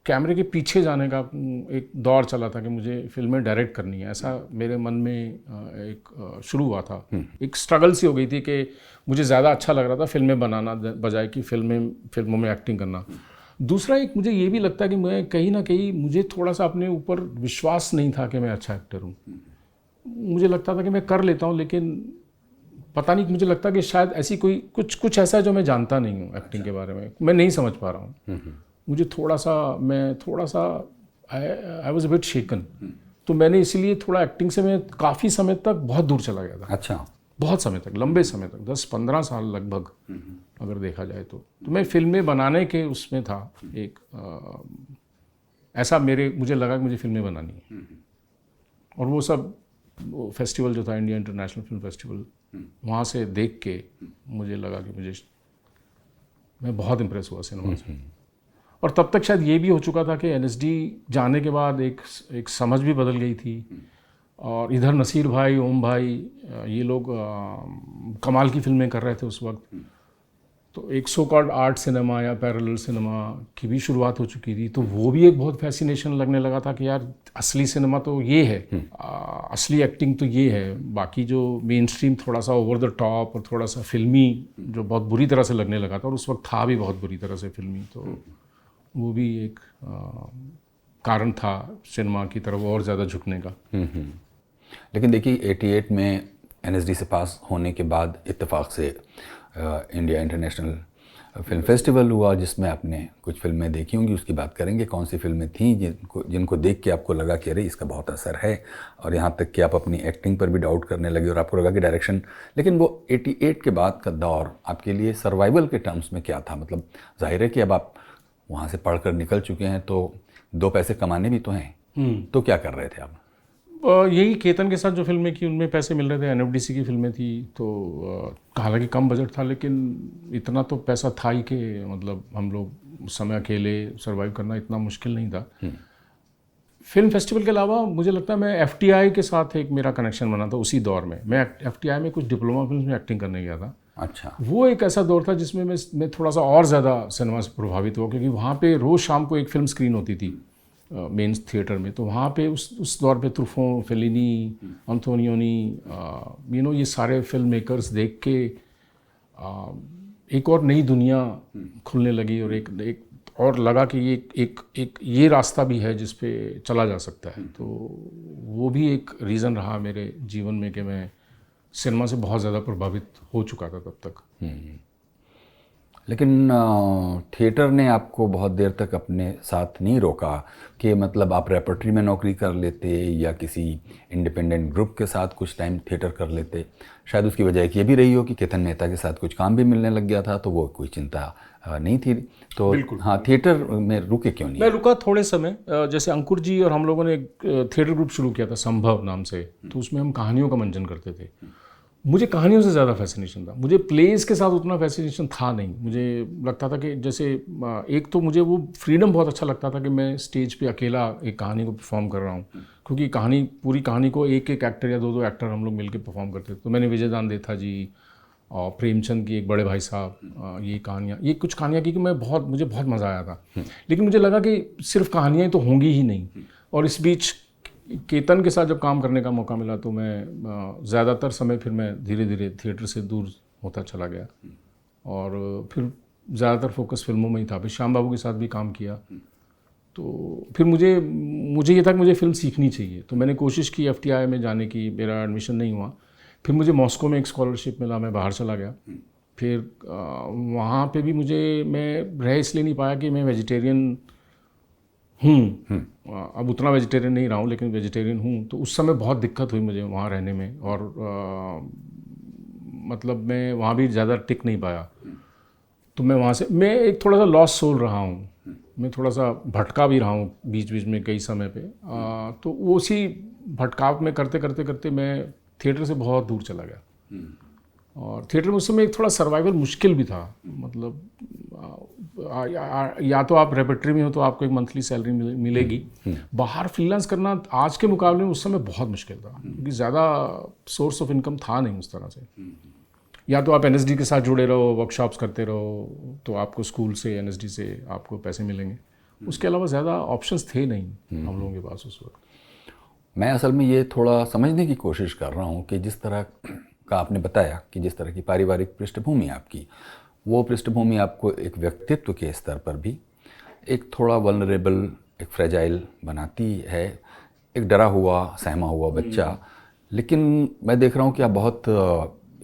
कैमरे के पीछे जाने का एक दौर चला था कि मुझे फिल्में डायरेक्ट करनी है। ऐसा मेरे मन में एक शुरू हुआ था। एक स्ट्रगल सी हो गई थी कि मुझे ज़्यादा अच्छा लग रहा था फिल्में बनाना बजाय कि फिल्मों में एक्टिंग करना। दूसरा एक मुझे ये भी लगता है कि मैं कहीं ना कहीं मुझे थोड़ा सा अपने ऊपर विश्वास नहीं था कि मैं अच्छा एक्टर हूँ। मुझे लगता था कि मैं कर लेता हूँ, लेकिन पता नहीं, मुझे लगता कि शायद ऐसी कोई कुछ ऐसा है जो मैं जानता नहीं हूँ एक्टिंग के बारे में, मैं नहीं समझ पा रहा हूँ। मुझे थोड़ा सा आई वॉज अ बिट शेकन। तो मैंने इसलिए थोड़ा एक्टिंग से मैं काफ़ी समय तक बहुत दूर चला गया था। अच्छा। बहुत समय तक, लंबे समय तक, 10-15 साल लगभग अगर देखा जाए तो मैं फिल्में बनाने के उसमें था। एक ऐसा मुझे लगा कि मुझे फिल्में बनानी है। और वो सब फेस्टिवल जो था इंडिया इंटरनेशनल फिल्म फेस्टिवल, वहाँ से देख के मुझे लगा कि मैं बहुत इम्प्रेस हुआ सिनेमा से। और तब तक शायद ये भी हो चुका था कि एनएसडी जाने के बाद एक समझ भी बदल गई थी। और इधर नसीर भाई, ओम भाई, ये लोग कमाल की फिल्में कर रहे थे उस वक्त। तो एक सो कॉल्ड आर्ट सिनेमा या पैरेलल सिनेमा की भी शुरुआत हो चुकी थी। तो वो भी एक बहुत फैसिनेशन लगने लगा था कि यार असली सिनेमा तो ये है, असली एक्टिंग तो ये है। बाकी जो मेन स्ट्रीम थोड़ा सा ओवर द टॉप और थोड़ा सा फिल्मी जो बहुत बुरी तरह से लगने लगा था, और उस वक्त था भी बहुत बुरी तरह से फिल्मी, तो वो भी एक कारण था सिनेमा की तरफ और ज़्यादा झुकने का। लेकिन देखिए 88 में एनएसडी से पास होने के बाद इत्तेफाक से इंडिया इंटरनेशनल फिल्म फेस्टिवल हुआ, जिसमें आपने कुछ फिल्में देखी होंगी, उसकी बात करेंगे। कौन सी फिल्में थीं जिनको देख के आपको लगा कि अरे इसका बहुत असर है, और यहाँ तक कि आप अपनी एक्टिंग पर भी डाउट करने लगे और आपको लगा कि डायरेक्शन। लेकिन वो 88 के बाद का दौर आपके लिए सर्वाइवल के टर्म्स में क्या था? मतलब जाहिर है कि अब आप वहाँ से पढ़कर निकल चुके हैं तो 2 पैसे कमाने भी तो हैं, तो क्या कर रहे थे आप? यही केतन के साथ जो फिल्में की उनमें पैसे मिल रहे थे। एनएफडीसी की फिल्में थी, तो हालांकि कम बजट था, लेकिन इतना तो पैसा था ही कि मतलब हम लोग उस समय अकेले सर्वाइव करना इतना मुश्किल नहीं था। फिल्म फेस्टिवल के अलावा मुझे लगता है मैं एफटीआई के साथ एक मेरा कनेक्शन बना था उसी दौर में। मैं एफटीआई में कुछ डिप्लोमा फिल्म में एक्टिंग करने गया था। अच्छा। वो एक ऐसा दौर था जिसमें मैं थोड़ा सा और ज़्यादा सिनेमा से प्रभावित हुआ, क्योंकि वहाँ पे रोज़ शाम को एक फिल्म स्क्रीन होती थी मेन थिएटर में, तो वहाँ पे उस दौर पे ट्रुफो, फेलिनी, अंतोनियोनी, ये सारे फिल्म मेकर्स देख के एक और नई दुनिया खुलने लगी, और एक और लगा कि एक ये रास्ता भी है जिस पे चला जा सकता है। तो वो भी एक रीज़न रहा मेरे जीवन में कि मैं सिनेमा से बहुत ज़्यादा प्रभावित हो चुका था तब तक। लेकिन थिएटर ने आपको बहुत देर तक अपने साथ नहीं रोका कि मतलब आप रेपर्टरी में नौकरी कर लेते या किसी इंडिपेंडेंट ग्रुप के साथ कुछ टाइम थिएटर कर लेते। शायद उसकी वजह एक ये भी रही हो कि केतन मेहता के साथ कुछ काम भी मिलने लग गया था, तो वो कोई चिंता नहीं थी। तो बिल्कुल। हाँ, थिएटर में रुके क्यों नहीं? मैं रुका थोड़े समय, जैसे अंकुर जी और हम लोगों ने एक थिएटर ग्रुप शुरू किया था संभव नाम से, तो उसमें हम कहानियों का मंचन करते थे। मुझे कहानियों से ज़्यादा फैसिनेशन था, मुझे प्लेस के साथ उतना फैसिनेशन था नहीं। मुझे लगता था कि जैसे एक तो मुझे वो फ्रीडम बहुत अच्छा लगता था कि मैं स्टेज पे अकेला एक कहानी को परफॉर्म कर रहा हूँ, क्योंकि पूरी कहानी को एक एक्टर या दो एक्टर हम लोग मिलकर परफॉर्म करते थे। तो मैंने विजय दान देथा जी और प्रेमचंद की एक बड़े भाई साहब, ये कुछ कहानियाँ की कि मुझे बहुत मज़ा आया था। लेकिन मुझे लगा कि सिर्फ कहानियाँ तो होंगी ही नहीं, और इस बीच केतन के साथ जब काम करने का मौका मिला तो मैं ज़्यादातर समय फिर मैं धीरे धीरे थिएटर से दूर होता चला गया, और फिर ज़्यादातर फोकस फिल्मों में ही था। फिर श्याम बाबू के साथ भी काम किया, तो फिर मुझे ये था कि मुझे फ़िल्म सीखनी चाहिए। तो मैंने कोशिश की FTI में जाने की, मेरा एडमिशन नहीं हुआ। फिर मुझे मॉस्को में एक स्कॉलरशिप मिला, मैं बाहर चला गया। फिर वहाँ पे भी मैं रह इसलिए नहीं पाया कि मैं वेजिटेरियन हूँ, अब उतना वेजिटेरियन नहीं रहा हूँ, लेकिन वेजिटेरियन हूँ। तो उस समय बहुत दिक्कत हुई मुझे वहाँ रहने में, और मतलब मैं वहाँ भी ज़्यादा टिक नहीं पाया। तो मैं एक थोड़ा सा लॉस सोल रहा हूँ, मैं थोड़ा सा भटका भी रहा हूँ बीच बीच में कई समय पे। तो वो उसी भटकाव में करते करते करते मैं थिएटर से बहुत दूर चला गया, और थिएटर में उस समय एक थोड़ा सर्वाइवल मुश्किल भी था। मतलब या तो आप रेपर्टरी में हो तो आपको एक मंथली सैलरी मिलेगी, बाहर फ्रीलांस करना आज के मुकाबले में उस समय बहुत मुश्किल था, क्योंकि ज़्यादा सोर्स ऑफ इनकम था नहीं उस तरह से। या तो आप NSD के साथ जुड़े रहो, वर्कशॉप्स करते रहो, तो आपको स्कूल से NSD से आपको पैसे मिलेंगे। उसके अलावा ज़्यादा ऑप्शंस थे नहीं हम लोगों के पास उस वक्त। मैं असल में ये थोड़ा समझने की कोशिश कर रहा हूँ कि जिस तरह का आपने बताया कि जिस तरह की पारिवारिक पृष्ठभूमि आपकी, वो पृष्ठभूमि आपको एक व्यक्तित्व के स्तर पर भी एक थोड़ा वल्नरेबल, एक फ्रेजाइल बनाती है, एक डरा हुआ, सहमा हुआ बच्चा। लेकिन मैं देख रहा हूँ कि आप बहुत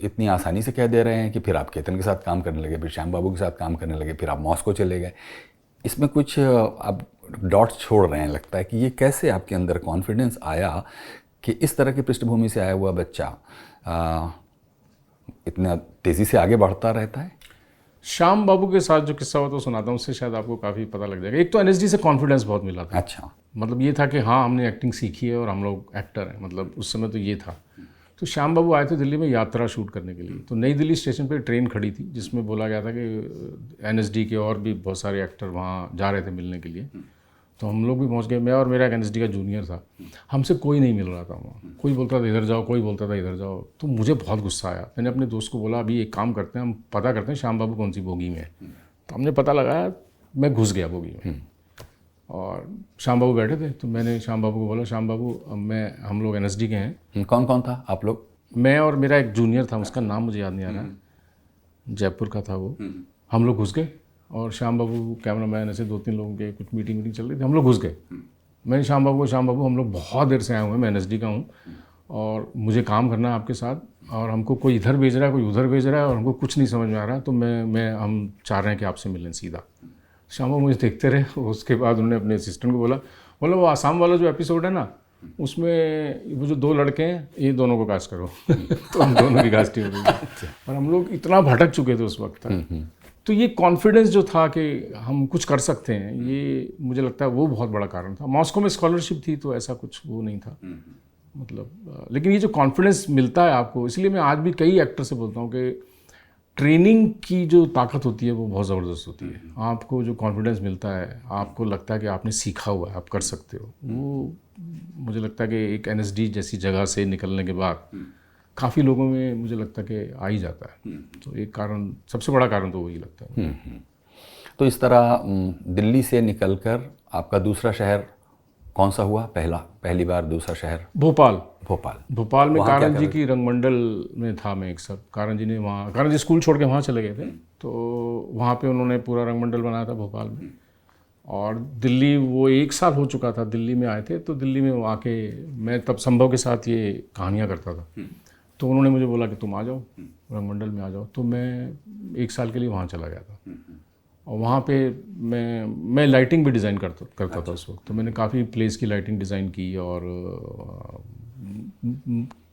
इतनी आसानी से कह दे रहे हैं कि फिर आप केतन के साथ काम करने लगे, फिर श्याम बाबू के साथ काम करने लगे, फिर आप मॉस्को चले गए। इसमें कुछ आप डॉट्स छोड़ रहे हैं, लगता है कि ये कैसे आपके अंदर कॉन्फिडेंस आया कि इस तरह की पृष्ठभूमि से आया हुआ बच्चा इतना तेज़ी से आगे बढ़ता रहता है। श्याम बाबू के साथ जो किस्सा हुआ तो सुनाता हूँ, उससे शायद आपको काफ़ी पता लग जाएगा। एक तो NSD से कॉन्फिडेंस बहुत मिला था। अच्छा। मतलब ये था कि हाँ, हमने एक्टिंग सीखी है और हम लोग एक्टर हैं, मतलब उस समय तो ये था। तो श्याम बाबू आए थे दिल्ली में यात्रा शूट करने के लिए, तो नई दिल्ली स्टेशन पे ट्रेन खड़ी थी जिसमें बोला गया था कि NSD के और भी बहुत सारे एक्टर वहाँ जा रहे थे मिलने के लिए। तो हम लोग भी पहुँच गए, मैं और मेरा एक NSD का जूनियर था। हमसे कोई नहीं मिल रहा था वहाँ, कोई बोलता था इधर जाओ, कोई बोलता था इधर जाओ। तो मुझे बहुत गुस्सा आया। मैंने अपने दोस्त को बोला, अभी एक काम करते हैं, हम पता करते हैं श्याम बाबू कौन सी बोगी में है। तो हमने पता लगाया, मैं घुस गया बोगी में, और श्याम बाबू बैठे थे। तो मैंने श्याम बाबू को बोला, श्याम बाबू हम लोग NSD के हैं। कौन कौन था आप लोग? मैं और मेरा एक जूनियर था, उसका नाम मुझे याद नहीं आ रहा, जयपुर का था वो। हम लोग घुस गए, और श्याम बाबू, कैमरामैन, ऐसे 2-3 लोगों के कुछ मीटिंग चल रही थी, हम लोग घुस गए। मैंने श्याम बाबू हम लोग बहुत देर से आए हुए हैं, मैं NSD का हूँ और मुझे काम करना है आपके साथ, और हमको कोई इधर भेज रहा है, कोई उधर भेज रहा है, और हमको कुछ नहीं समझ में आ रहा। तो हम चाह रहे हैं कि आपसे मिलें सीधा। श्याम बाबू मुझे देखते रहे। उसके बाद उन्होंने अपने असिस्टेंट को बोला वो आसाम वाला जो एपिसोड है ना, उसमें वो जो 2 लड़के हैं, ये दोनों को कास्ट करो। तो हम दोनों की कास्टिंग हो गई, और हम लोग इतना भटक चुके थे उस वक्त तक। तो ये कॉन्फिडेंस जो था कि हम कुछ कर सकते हैं, ये मुझे लगता है वो बहुत बड़ा कारण था। मॉस्को में स्कॉलरशिप थी तो ऐसा कुछ वो नहीं था, मतलब। लेकिन ये जो कॉन्फिडेंस मिलता है आपको, इसलिए मैं आज भी कई एक्टर से बोलता हूँ कि ट्रेनिंग की जो ताकत होती है वो बहुत ज़बरदस्त होती है। आपको जो कॉन्फिडेंस मिलता है, आपको लगता है कि आपने सीखा हुआ है, आप कर सकते हो, वो मुझे लगता है कि एक NSD जैसी जगह से निकलने के बाद काफ़ी लोगों में मुझे लगता है कि आ ही जाता है। तो एक कारण, सबसे बड़ा कारण तो वही लगता है। तो इस तरह दिल्ली से निकलकर आपका दूसरा शहर कौन सा हुआ पहली बार दूसरा शहर? भोपाल। भोपाल। में वहाँ क्या कारण कर जी रहे की रंगमंडल में था मैं एक सब। कारण जी ने वहाँ, कारण जी स्कूल छोड़ के वहाँ चले गए थे, तो वहाँ पे उन्होंने पूरा रंगमंडल बनाया था भोपाल में। और दिल्ली वो 1 साल हो चुका था, दिल्ली में आए थे, तो दिल्ली में आके मैं तब संभव के साथ ये कहानियाँ करता था, तो उन्होंने मुझे बोला कि तुम आ जाओ रंगमंडल में आ जाओ, तो मैं 1 साल के लिए वहाँ चला गया था। और वहाँ पे मैं लाइटिंग भी डिज़ाइन करता था उस वक्त, तो मैंने काफ़ी प्लेस की लाइटिंग डिज़ाइन की, और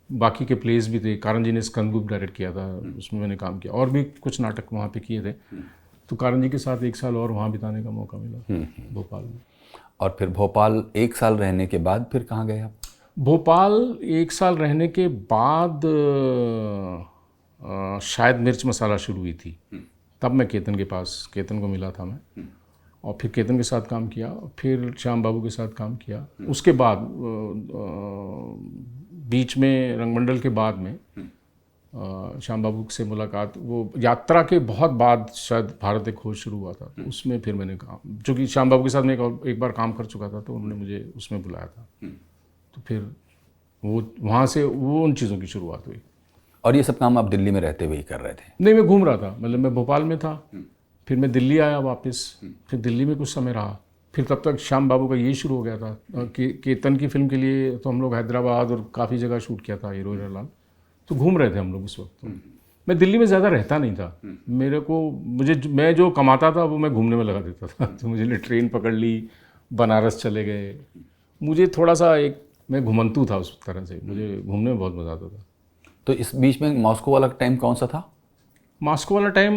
बाकी के प्लेस भी थे। कारण जी ने स्कंदगुप्त डायरेक्ट किया था, उसमें मैंने काम किया, और भी कुछ नाटक वहाँ पे किए थे। तो कारण जी के साथ 1 साल और वहाँ बिताने का मौका मिला भोपाल में। और फिर भोपाल 1 साल रहने के बाद फिर कहाँ गए आप? भोपाल 1 साल रहने के बाद शायद मिर्च मसाला शुरू हुई थी, तब मैं केतन के पास, केतन को मिला था मैं, और फिर केतन के साथ काम किया, फिर श्याम बाबू के साथ काम किया। उसके बाद बीच में रंगमंडल के बाद में श्याम बाबू से मुलाकात, वो यात्रा के बहुत बाद शायद भारत एक खोज शुरू हुआ था, तो उसमें फिर मैंने काम, चूँकि श्याम बाबू के साथ मैं एक बार काम कर चुका था, तो उन्होंने मुझे उसमें बुलाया था, तो फिर वो वहाँ से वो उन चीज़ों की शुरुआत हुई। और ये सब काम आप दिल्ली में रहते हुए ही कर रहे थे? नहीं, मैं घूम रहा था, मतलब मैं भोपाल में था, फिर मैं दिल्ली आया वापस, फिर दिल्ली में कुछ समय रहा, फिर तब तक श्याम बाबू का ये शुरू हो गया था कि केतन की फिल्म के लिए तो हम लोग हैदराबाद और काफ़ी जगह शूट किया था, हीरो हीरालाल, तो घूम रहे थे हम लोग उस वक्त। तो मैं दिल्ली में ज़्यादा रहता नहीं था, मैं जो कमाता था वो मैं घूमने में लगा देता था। तो मुझे ट्रेन पकड़ ली, बनारस चले गए, मुझे थोड़ा सा मैं घुमंतू था उस तरह से, मुझे घूमने में बहुत मज़ा आता था। तो इस बीच में मॉस्को वाला टाइम कौन सा था? मॉस्को वाला टाइम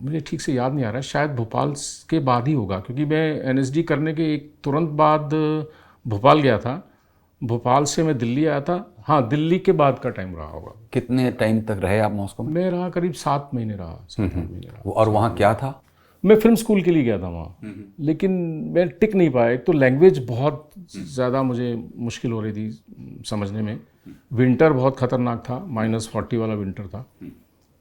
मुझे ठीक से याद नहीं आ रहा है, शायद भोपाल के बाद ही होगा, क्योंकि मैं एनएसडी करने के एक तुरंत बाद भोपाल गया था, भोपाल से मैं दिल्ली आया था। हाँ, दिल्ली के बाद का टाइम रहा होगा। कितने टाइम तक रहे आप मॉस्को में? मैं रहा करीब 7 महीने रहा, 7 महीने रहा। और वहाँ क्या था? मैं फिल्म स्कूल के लिए गया था वहाँ, लेकिन मैं टिक नहीं पाया। एक तो लैंग्वेज बहुत ज़्यादा मुझे मुश्किल हो रही थी समझने में, विंटर बहुत ख़तरनाक था, -40 वाला विंटर था,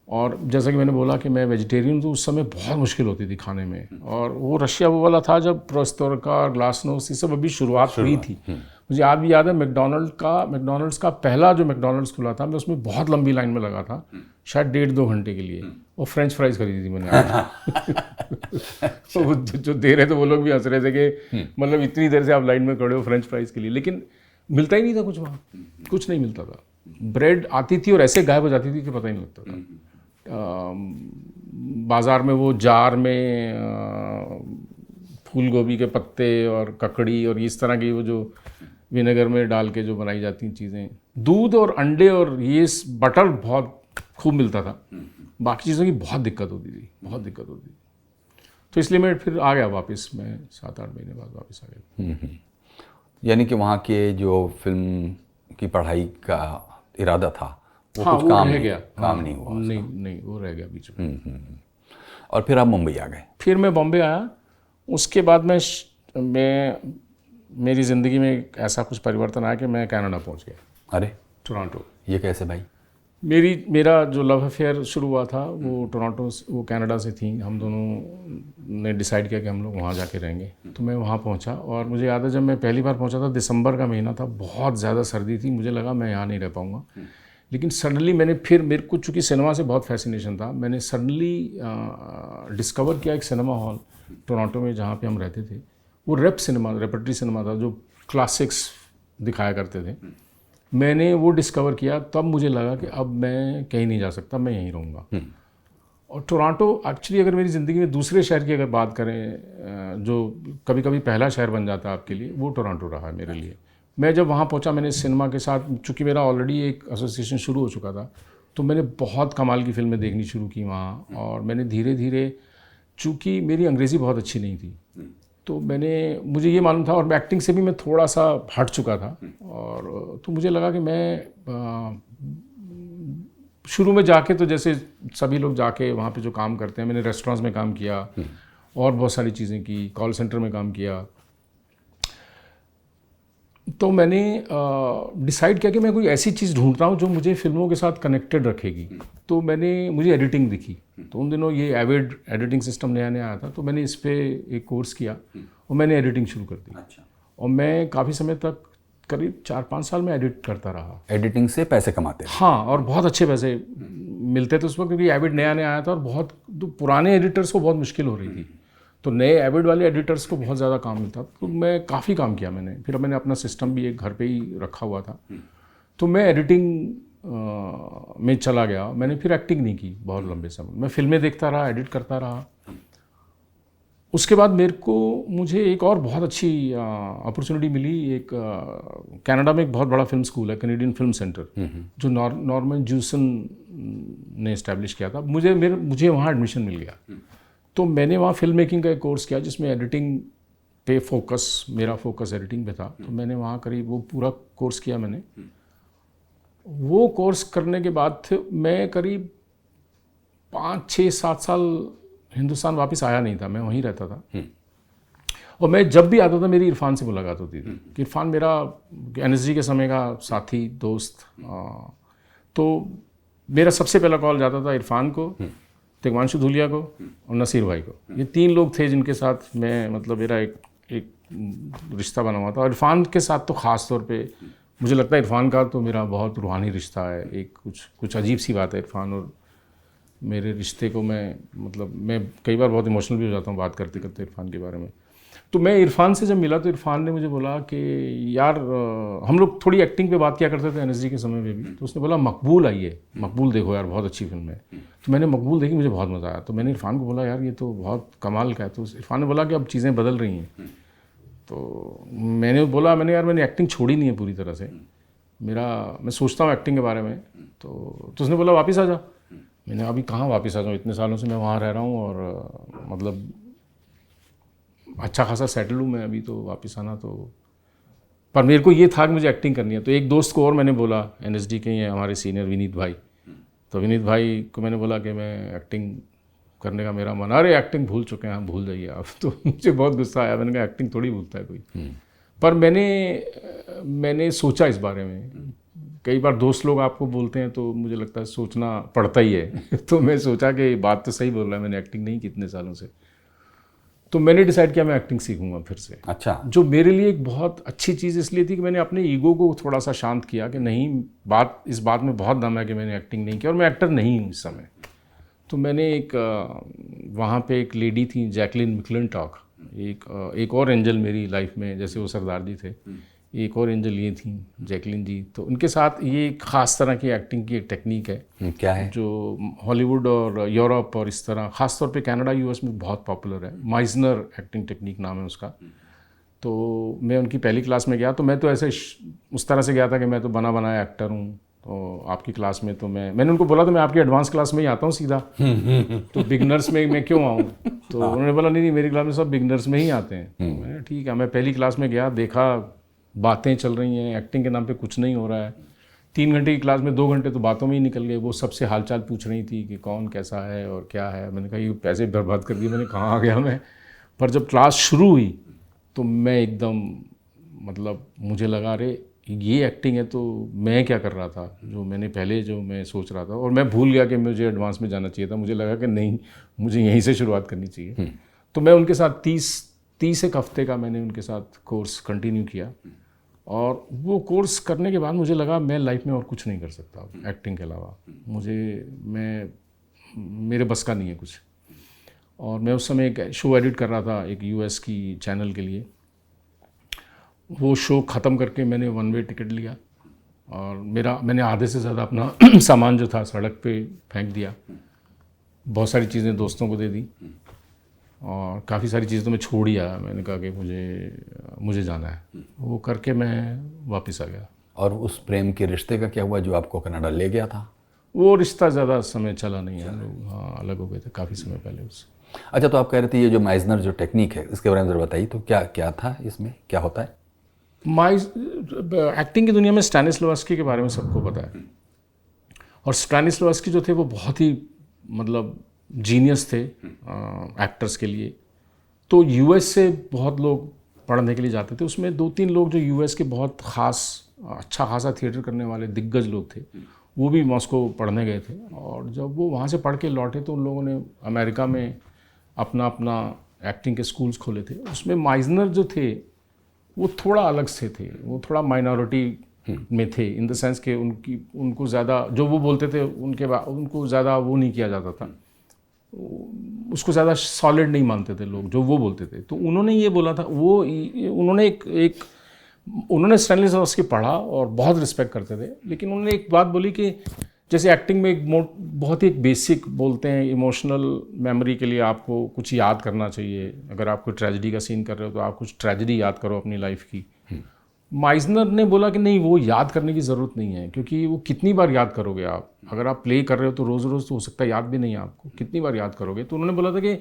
और जैसा कि मैंने बोला कि मैं वेजिटेरियन, तो उस समय बहुत मुश्किल होती थी खाने में। और वो रशिया वो वाला था जब प्रोस्तोरका, ग्लासनोस्ट, ये सब अभी शुरुआत हुई थी। मुझे आज भी याद है मैकडॉनल्ड्स का पहला जो मैकडॉनल्ड्स खुला था, मैं उसमें बहुत लंबी लाइन में लगा था, शायद 1.5-2 घंटे के लिए, और फ्रेंच फ्राइज़ खरीदी थी मैंने। तो जो दे रहे थे वो लोग भी हंस रहे थे कि मतलब इतनी देर से आप लाइन में खड़े हो फ्रेंच फ्राइज़ के लिए, लेकिन मिलता ही नहीं था कुछ वहाँ, कुछ नहीं मिलता था। ब्रेड आती थी और ऐसे गायब हो जाती थी कि पता ही नहीं लगता था। बाज़ार में वो जार में फूल गोभी के पत्ते और ककड़ी और इस तरह की वो जो विनेगर में डाल के जो बनाई जाती चीज़ें, दूध और अंडे और ये बटर बहुत खूब मिलता था, बाकी चीज़ों की बहुत दिक्कत होती थी। तो इसलिए मैं फिर आ गया वापस, मैं 7-8 महीने बाद वापस आ गया। यानी कि वहाँ के जो फिल्म की पढ़ाई का इरादा था वो हाँ, कुछ वो काम रह नहीं, गया, काम नहीं हुआ। नहीं वो रह गया बीच में। और फिर आप मुंबई आ गए? फिर मैं बॉम्बे आया, उसके बाद मेरी ज़िंदगी में ऐसा कुछ परिवर्तन आया कि मैं कनाडा पहुंच गया। अरे, टोरंटो। ये कैसे भाई? मेरा जो लव अफेयर शुरू हुआ था वो वो कनाडा से थी। हम दोनों ने डिसाइड किया कि हम लोग वहाँ जाके रहेंगे, तो मैं वहाँ पहुँचा, और मुझे याद है जब मैं पहली बार पहुँचा था, दिसंबर का महीना था, बहुत ज़्यादा सर्दी थी, मुझे लगा मैं यहाँ नहीं रह पाऊँगा। लेकिन सडनली मेरे को चूँकि सिनेमा से बहुत फैसिनेशन था, मैंने सडनली डिस्कवर किया एक सिनेमा हॉल टोरंटो में जहाँ पे हम रहते थे। वो रेपर्टरी सिनेमा था, जो क्लासिक्स दिखाया करते थे। मैंने वो डिस्कवर किया, तब मुझे लगा कि अब मैं कहीं नहीं जा सकता, मैं यहीं रहूँगा। और टोरंटो एक्चुअली अगर मेरी ज़िंदगी में दूसरे शहर की अगर बात करें, जो कभी कभी पहला शहर बन जाता है आपके लिए, वो टोरंटो रहा है मेरे लिए। मैं जब वहाँ पहुँचा, मैंने सिनेमा के साथ, चूँकि मेरा ऑलरेडी एक एसोसिएशन शुरू हो चुका था, तो मैंने बहुत कमाल की फिल्में देखनी शुरू की वहाँ। और मैंने धीरे धीरे, चूँकि मेरी अंग्रेज़ी बहुत अच्छी नहीं थी, तो मुझे ये मालूम था, और एक्टिंग से भी मैं थोड़ा सा हट चुका था, और तो मुझे लगा कि मैं शुरू में जाके, तो जैसे सभी लोग जाके वहाँ पे जो काम करते हैं, मैंने रेस्टोरेंट्स में काम किया और बहुत सारी चीज़ें की, कॉल सेंटर में काम किया। तो मैंने डिसाइड किया कि मैं कोई ऐसी चीज़ ढूंढता हूँ जो मुझे फिल्मों के साथ कनेक्टेड रखेगी। तो मुझे एडिटिंग दिखी। तो उन दिनों ये एविड एडिटिंग सिस्टम नया नया आया था, तो मैंने इस पर एक कोर्स किया और मैंने एडिटिंग शुरू कर दी। अच्छा। और मैं काफ़ी समय तक, करीब 4-5 साल में एडिट करता रहा। एडिटिंग से पैसे कमाते थे? हाँ, और बहुत अच्छे पैसे मिलते थे उस वक्त, क्योंकि एविड नया नया आया था और बहुत तो पुराने एडिटर्स को बहुत मुश्किल हो रही थी। तो नए एविड वाले एडिटर्स को बहुत ज़्यादा काम मिलता। तो मैं काफ़ी काम किया मैंने। फिर मैंने अपना सिस्टम भी एक घर पे ही रखा हुआ था। तो मैं एडिटिंग में चला गया। मैंने फिर एक्टिंग नहीं की बहुत लंबे समय। मैं फिल्में देखता रहा, एडिट करता रहा। उसके बाद मुझे एक और बहुत अच्छी अपॉर्चुनिटी मिली। एक कनाडा में एक बहुत बड़ा फिल्म स्कूल है, कैनेडियन फिल्म सेंटर, जो नॉर्मन जूसन ने इस्टेब्लिश किया था। मुझे वहाँ एडमिशन मिल गया। तो मैंने वहाँ फिल्म मेकिंग का एक कोर्स किया जिसमें एडिटिंग पे मेरा फोकस एडिटिंग पे था। तो मैंने वहाँ करीब वो पूरा कोर्स किया मैंने। वो कोर्स करने के बाद मैं करीब 5-6-7 साल हिंदुस्तान वापस आया नहीं था। मैं वहीं रहता था। और मैं जब भी आता था मेरी इरफान से मुलाकात होती थी। इरफान मेरा एनएसजी के समय का साथी, दोस्त। तो मेरा सबसे पहला कॉल जाता था इरफान को, तिग्मांशु धूलिया को और नसीर भाई को। ये 3 लोग थे जिनके साथ मैं मेरा एक रिश्ता बना हुआ था। और इरफान के साथ तो ख़ास तौर पे मुझे लगता है इरफान का तो मेरा बहुत रूहानी रिश्ता है। एक कुछ अजीब सी बात है इरफान और मेरे रिश्ते को। मैं कई बार बहुत इमोशनल भी हो जाता हूँ बात करते करते इरफान के बारे में। तो मैं इरफान से जब मिला तो इरफान ने मुझे बोला कि यार, हम लोग थोड़ी एक्टिंग पे बात किया करते थे एनएसजी के समय में भी। तो उसने बोला मकबूल आइए, मकबूल देखो यार, बहुत अच्छी फिल्म है। तो मैंने मकबूल देखी, मुझे बहुत मज़ा आया। तो मैंने इरफान को बोला यार ये तो बहुत कमाल का है। तो इरफान ने बोला कि अब चीज़ें बदल रही हैं। तो मैंने बोला मैंने एक्टिंग छोड़ी नहीं है पूरी तरह से। मैं सोचता हूँ एक्टिंग के बारे में। तो उसने बोला वापस आ जा। मैंने अभी कहाँ वापस आ जाऊँ, इतने सालों से मैं वहाँ रह रहा हूँ और अच्छा खासा सेटल हूँ मैं अभी। तो वापस आना तो, पर मेरे को ये था कि मुझे एक्टिंग करनी है। तो एक दोस्त को और मैंने बोला, एनएसडी के ही हैं हमारे सीनियर विनीत भाई। तो विनीत भाई को मैंने बोला कि मैं एक्टिंग करने का मेरा मन। अरे एक्टिंग भूल चुके हैं, हम भूल जाइए आप। तो मुझे बहुत गुस्सा आया। मैंने कहा एक्टिंग थोड़ी भूलता है कोई। पर मैंने सोचा इस बारे में। कई बार दोस्त लोग आपको बोलते हैं तो मुझे लगता है सोचना पड़ता ही है। तो मैं सोचा कि बात तो सही बोल रहा है, मैंने एक्टिंग नहीं की इतने सालों से। तो मैंने डिसाइड किया मैं एक्टिंग सीखूंगा फिर से। अच्छा। जो मेरे लिए एक बहुत अच्छी चीज़ इसलिए थी कि मैंने अपने ईगो को थोड़ा सा शांत किया कि नहीं, इस बात में बहुत दम है कि मैंने एक्टिंग नहीं की और मैं एक्टर नहीं हूँ इस समय। तो मैंने वहाँ पे एक लेडी थी जैकलिन मिकलिनटॉक, एक और एंजल मेरी लाइफ में, जैसे वो सरदार जी थे, एक और एंजल ये थी जैकलिन जी। तो उनके साथ ये एक ख़ास तरह की एक्टिंग की एक टेक्निक है। क्या है? जो हॉलीवुड और यूरोप और इस तरह, ख़ास तौर पे कनाडा यूएस में बहुत पॉपुलर है। माइजनर एक्टिंग टेक्निक नाम है उसका। तो मैं उनकी पहली क्लास में गया। तो मैं तो ऐसे उस तरह से गया था कि मैं तो बना बनाया एक्टर हूँ। तो आपकी क्लास में तो मैंने उनको बोला तो मैं आपकी एडवांस क्लास में ही आता हूँ सीधा। तो बिगनर्स में मैं क्यों आऊँ? तो उन्होंने बोला नहीं मेरी क्लास में सब बिगनर्स में ही आते हैं। तो मैंने ठीक है, मैं पहली क्लास में गया, देखा बातें चल रही हैं, एक्टिंग के नाम पे कुछ नहीं हो रहा है। 3 घंटे की क्लास में 2 घंटे तो बातों में ही निकल गए। वो सबसे हालचाल पूछ रही थी कि कौन कैसा है और क्या है। मैंने कहा ये पैसे बर्बाद कर दिए, मैंने कहाँ आ गया मैं। पर जब क्लास शुरू हुई तो मैं एकदम मुझे लगा अरे ये एक्टिंग है तो मैं क्या कर रहा था, जो मैं सोच रहा था। और मैं भूल गया कि मुझे एडवांस में जाना चाहिए था। मुझे लगा कि नहीं, मुझे यहीं से शुरुआत करनी चाहिए। तो मैं उनके साथ 30 एक हफ्ते का मैंने उनके साथ कोर्स कंटिन्यू किया। और वो कोर्स करने के बाद मुझे लगा मैं लाइफ में और कुछ नहीं कर सकता एक्टिंग के अलावा। मेरे बस का नहीं है कुछ। और मैं उस समय एक शो एडिट कर रहा था एक यूएस की चैनल के लिए। वो शो ख़त्म करके मैंने 1 वे टिकट लिया और मैंने आधे से ज़्यादा अपना सामान जो था सड़क पे फेंक दिया। बहुत सारी चीज़ें दोस्तों को दे दी और काफ़ी सारी चीज़ें तो मैं छोड़ ही आया। मैंने कहा कि मुझे जाना है। वो करके मैं वापस आ गया। और उस प्रेम के रिश्ते का क्या हुआ जो आपको कनाडा ले गया था? वो रिश्ता ज़्यादा समय चला नहीं है। लोग अलग हो गए थे काफ़ी समय पहले उससे। अच्छा, तो आप कह रहे थे ये जो माइजनर जो टेक्निक है इसके बारे में ज़रा बताइए। तो क्या था इसमें, क्या होता है? एक्टिंग की दुनिया में स्टैनिस्लावस्की के बारे में सबको पता है। और स्टैनिस्लावस्की जो थे वो बहुत ही जीनियस थे एक्टर्स के लिए। तो यूएस से बहुत लोग पढ़ने के लिए जाते थे, उसमें 2-3 लोग जो यूएस के बहुत अच्छा खासा थिएटर करने वाले दिग्गज लोग थे, वो भी मॉस्को पढ़ने गए थे। और जब वो वहाँ से पढ़ के लौटे तो उन लोगों ने अमेरिका में अपना अपना एक्टिंग के स्कूल्स खोले थे। उसमें माइजनर जो थे वो थोड़ा अलग से थे, वो थोड़ा माइनॉरिटी में थे, इन द सेंस कि उनको ज़्यादा जो वो बोलते थे उनको ज़्यादा वो नहीं किया जाता था, उसको ज़्यादा सॉलिड नहीं मानते थे लोग जो वो बोलते थे। तो उन्होंने ये बोला था, उन्होंने स्टैनिस्लॉवस्की पढ़ा और बहुत रिस्पेक्ट करते थे, लेकिन उन्होंने एक बात बोली कि जैसे एक्टिंग में बहुत ही एक बेसिक बोलते हैं, इमोशनल मेमोरी के लिए आपको कुछ याद करना चाहिए। अगर आप कोई ट्रेजेडी का सीन कर रहे हो तो आप कुछ ट्रेजेडी याद करो अपनी लाइफ की। माइजनर ने बोला कि नहीं, वो याद करने की ज़रूरत नहीं है, क्योंकि वो कितनी बार याद करोगे आप? अगर आप प्ले कर रहे हो तो रोज़ रोज़ तो हो सकता है याद भी नहीं है आपको, कितनी बार याद करोगे? तो उन्होंने बोला था कि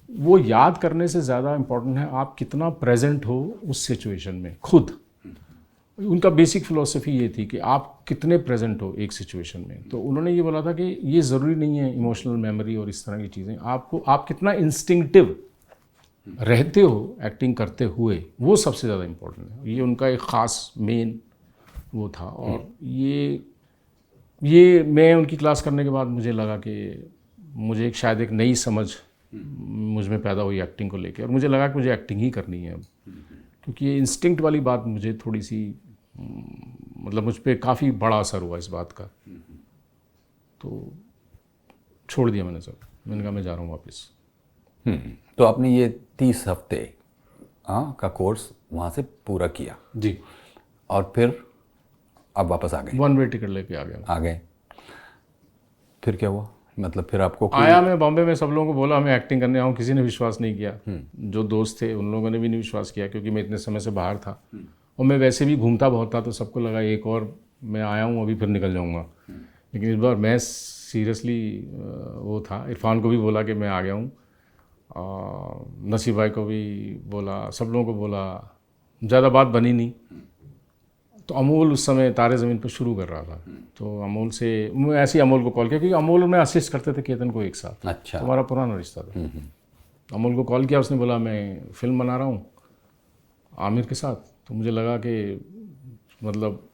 वो याद करने से ज़्यादा इम्पोर्टेंट है आप कितना प्रेजेंट हो उस सिचुएशन में खुद। उनका बेसिक फ़िलॉसफी ये थी कि आप कितने प्रेजेंट हो एक सिचुएशन में। तो उन्होंने ये बोला था कि ये ज़रूरी नहीं है इमोशनल मेमोरी और इस तरह की चीज़ें, आप कितना इंस्टिंक्टिव रहते हो एक्टिंग करते हुए, वो सबसे ज़्यादा इम्पोर्टेंट है। ये उनका एक ख़ास मेन वो था। और ये मैं उनकी क्लास करने के बाद मुझे लगा कि मुझे शायद एक नई समझ मुझ में पैदा हुई एक्टिंग को लेकर, और मुझे लगा कि मुझे एक्टिंग ही करनी है अब, क्योंकि ये इंस्टिंक्ट वाली बात मुझे थोड़ी सी मतलब मुझ पर काफ़ी बड़ा असर हुआ इस बात का। तो छोड़ दिया मैंने सब, मैंने कहा मैं जा रहा हूँ वापस। तो आपने ये 30 हफ्ते का कोर्स वहाँ से पूरा किया जी, और फिर आप वापस आ गए? 1 वे टिकट लेके आ गया। फिर क्या हुआ? मतलब फिर आपको आया मैं बॉम्बे में, सब लोगों को बोला मैं एक्टिंग करने आऊँ, किसी ने विश्वास नहीं किया। जो दोस्त थे उन लोगों ने भी नहीं विश्वास किया, क्योंकि मैं इतने समय से बाहर था और मैं वैसे भी घूमता बहुत था, तो सबको लगा एक और मैं आया हूँ अभी फिर निकल जाऊँगा। लेकिन इस बार मैं सीरियसली वो था, इरफान को भी बोला कि मैं आ गया हूँ, नसीब भाई को भी बोला, सब लोगों को बोला, ज़्यादा बात बनी नहीं। तो अमोल उस समय तारे ज़मीन पर शुरू कर रहा था, तो अमोल से मैं ऐसे ही अमोल को कॉल किया, क्योंकि अमोल में असिस्ट करते थे केतन को एक साथ। अच्छा। तो हमारा पुराना रिश्ता था। अमोल को कॉल किया, उसने बोला मैं फ़िल्म बना रहा हूँ आमिर के साथ। तो मुझे लगा कि मतलब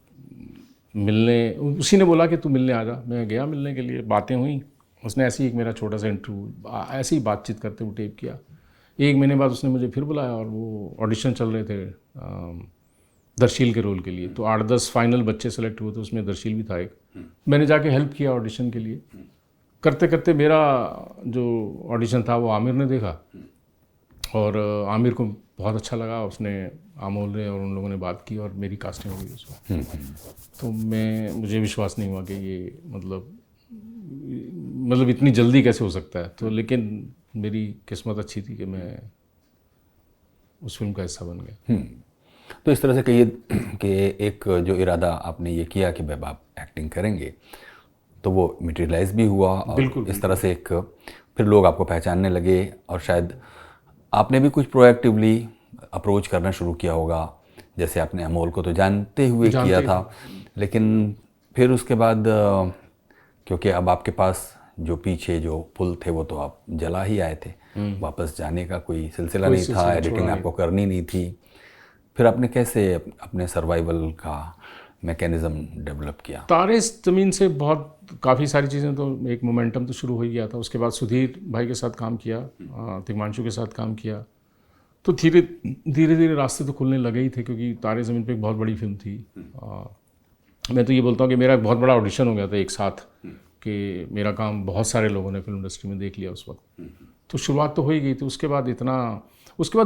मिलने, उसी ने बोला कि तू मिलने आ जा। मैं गया मिलने के लिए, बातें हुई, उसने ऐसे ही एक मेरा छोटा सा इंटरव्यू ऐसे ही बातचीत करते हुए टेप किया। 1 महीने बाद उसने मुझे फिर बुलाया और वो ऑडिशन चल रहे थे दर्शील के रोल के लिए। तो 8-10 फाइनल बच्चे सेलेक्ट हुए थे, उसमें दर्शील भी था एक। मैंने जाके हेल्प किया ऑडिशन के लिए। करते करते मेरा जो ऑडिशन था वो आमिर ने देखा और आमिर को बहुत अच्छा लगा। उसने अमोल ने और उन लोगों ने बात की और मेरी कास्टिंग हो गई उसमें। तो मुझे विश्वास नहीं हुआ कि ये मतलब इतनी जल्दी कैसे हो सकता है। तो लेकिन मेरी किस्मत अच्छी थी कि मैं उस फिल्म का हिस्सा बन गया। तो इस तरह से कहिए कि एक जो इरादा आपने ये किया कि भाई आप एक्टिंग करेंगे, तो वो मटेरियलाइज भी हुआ और बिल्कुल, इस तरह से एक फिर लोग आपको पहचानने लगे और शायद आपने भी कुछ प्रोएक्टिवली अप्रोच करना शुरू किया होगा। जैसे आपने अमोल को तो जानते हुए किया था, लेकिन फिर उसके बाद क्योंकि अब आपके पास जो पीछे जो पुल थे वो तो आप जला ही आए थे, वापस जाने का कोई सिलसिला नहीं था, एडिटिंग आपको करनी नहीं थी। फिर आपने कैसे अपने सर्वाइवल का मैकेनिज्म डेवलप किया? तारे ज़मीन से काफ़ी सारी चीज़ें, तो एक मोमेंटम तो शुरू हो ही गया था। उसके बाद सुधीर भाई के साथ काम किया, तिग्मांशु के साथ काम किया, तो धीरे धीरे रास्ते तो खुलने लगे ही थे, क्योंकि तारे ज़मीन पे एक बहुत बड़ी फिल्म थी। मैं तो ये बोलता हूँ कि मेरा बहुत बड़ा ऑडिशन हो गया था एक साथ, कि मेरा काम बहुत सारे लोगों ने फिल्म इंडस्ट्री में देख लिया उस वक्त। तो शुरुआत तो हो ही गई थी। उसके बाद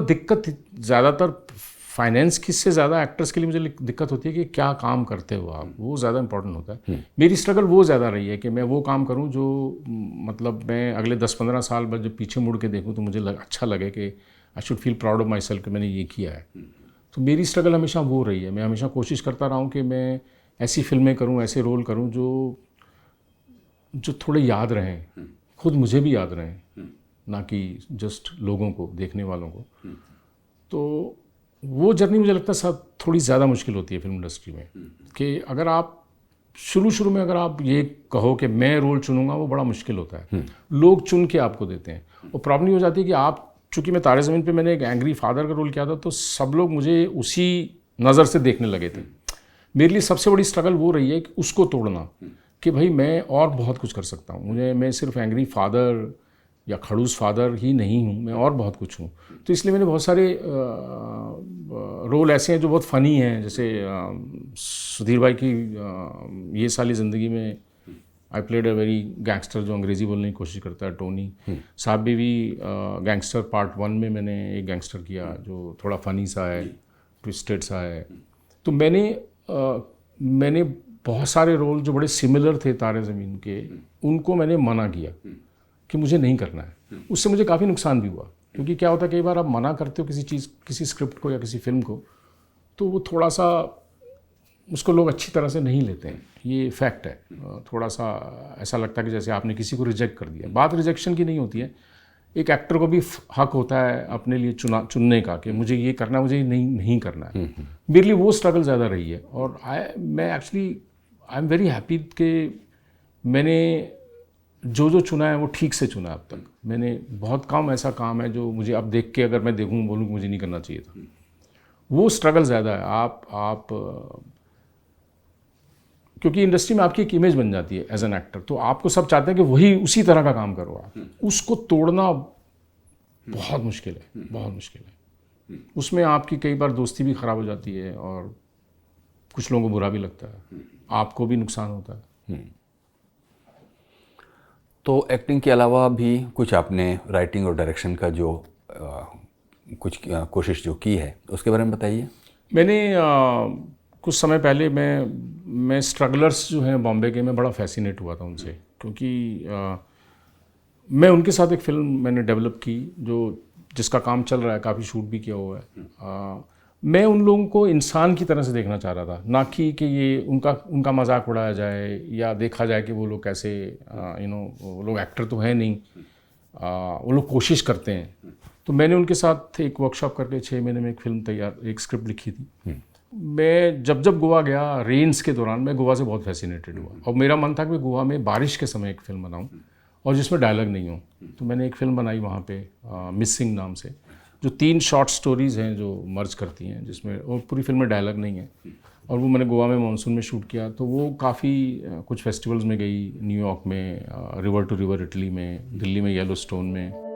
दिक्कत ज़्यादातर फाइनेंस की से ज़्यादा एक्टर्स के लिए मुझे दिक्कत होती है कि क्या काम करते हो आप, वो ज़्यादा इंपॉर्टेंट होता है। मेरी स्ट्रगल वो ज़्यादा रही है कि मैं वो काम करूं जो मतलब मैं अगले 10-15 साल बाद जब पीछे मुड़ के देखूं तो मुझे अच्छा लगे कि I should feel proud of my self कि मैंने ये किया है। तो मेरी स्ट्रगल हमेशा वो रही है। मैं हमेशा कोशिश करता रहा हूँ कि मैं ऐसी फिल्में करूँ, ऐसे रोल करूँ जो थोड़े याद रहें, खुद मुझे भी याद रहें, ना कि जस्ट लोगों को, देखने वालों को। तो वो जर्नी मुझे लगता है सब थोड़ी ज़्यादा मुश्किल होती है फिल्म इंडस्ट्री में, कि अगर आप शुरू में अगर आप ये कहो कि मैं रोल चुनूंगा, वो बड़ा मुश्किल होता है। लोग चुन के आपको देते हैं और प्रॉब्लम हो जाती है कि आप चूँकि मैं तारे ज़मीन पे मैंने एक एंग्री फादर का रोल किया था, तो सब लोग मुझे उसी नज़र से देखने लगे थे। मेरे लिए सबसे बड़ी स्ट्रगल वो रही है कि उसको तोड़ना, कि भाई मैं और बहुत कुछ कर सकता हूँ, मैं सिर्फ एंग्री फादर या खड़ूस फादर ही नहीं हूँ, मैं और बहुत कुछ हूँ। तो इसलिए मैंने बहुत सारे रोल ऐसे हैं जो बहुत फ़नी हैं, जैसे सुधीर भाई की ये साली ज़िंदगी में I played a very gangster जो अंग्रेज़ी बोलने की कोशिश करता है, टोनी साहब भी गैंगस्टर पार्ट 1 में मैंने एक गैंगस्टर किया जो थोड़ा फ़नी सा है, ट्विस्टेड सा है। तो मैंने बहुत सारे रोल जो बड़े सिमिलर थे तारे ज़मीन के, उनको मैंने मना किया कि मुझे नहीं करना है। उससे मुझे काफ़ी नुकसान भी हुआ, क्योंकि क्या होता है कई बार आप मना करते हो किसी चीज़, किसी स्क्रिप्ट को या किसी फिल्म को, तो वो थोड़ा सा उसको लोग अच्छी तरह से नहीं लेते हैं, ये फैक्ट है। थोड़ा सा ऐसा लगता है कि जैसे आपने किसी को रिजेक्ट कर दिया। बात रिजेक्शन की नहीं होती है, एक एक्टर को भी हक होता है अपने लिए चुनने का कि मुझे ये करना है, मुझे ये नहीं करना है। मेरे लिए वो स्ट्रगल ज़्यादा रही है। और मैं actually I am very happy कि मैंने जो चुना है वो ठीक से चुना। अब तक मैंने बहुत कम ऐसा काम है जो मुझे अब देख के अगर मैं देखूँ बोलूँ कि मुझे नहीं करना चाहिए था। वो स्ट्रगल ज़्यादा है। आप क्योंकि इंडस्ट्री में आपकी एक इमेज बन जाती है एज एन एक्टर, तो आपको सब चाहते हैं कि वही उसी तरह का काम करो आप। उसको तोड़ना बहुत मुश्किल है, बहुत मुश्किल है। उसमें आपकी कई बार दोस्ती भी ख़राब हो जाती है और कुछ लोगों को बुरा भी लगता है, आपको भी नुकसान होता है। तो एक्टिंग के अलावा भी कुछ आपने राइटिंग और डायरेक्शन का जो कुछ कोशिश जो की है उसके बारे में बताइए। मैंने कुछ समय पहले मैं स्ट्रगलर्स जो हैं बॉम्बे के, मैं बड़ा फैसिनेट हुआ था उनसे, क्योंकि मैं उनके साथ एक फ़िल्म मैंने डेवलप की जिसका काम चल रहा है, काफ़ी शूट भी किया हुआ है। मैं उन लोगों को इंसान की तरह से देखना चाह रहा था, ना कि ये उनका मजाक उड़ाया जाए या देखा जाए कि वो लोग कैसे वो लोग एक्टर तो है नहीं, वो लोग कोशिश करते हैं। तो मैंने उनके साथ एक वर्कशॉप करके 6 महीने में एक स्क्रिप्ट लिखी थी। मैं जब गोवा गया रेन्स के दौरान, मैं गोवा से बहुत फैसिनेटेड हुआ और मेरा मन था कि मैं गोवा में बारिश के समय एक फ़िल्म बनाऊं और जिसमें डायलॉग नहीं हो। तो मैंने एक फ़िल्म बनाई वहाँ पे मिसिंग नाम से, जो 3 शॉर्ट स्टोरीज़ हैं जो मर्ज करती हैं, जिसमें और पूरी फिल्म में डायलॉग नहीं है। और वो मैंने गोवा में मानसून में शूट किया, तो वो काफ़ी कुछ फेस्टिवल्स में गई, न्यूयॉर्क में, रिवर टू रिवर इटली में, दिल्ली में येलो स्टोन में।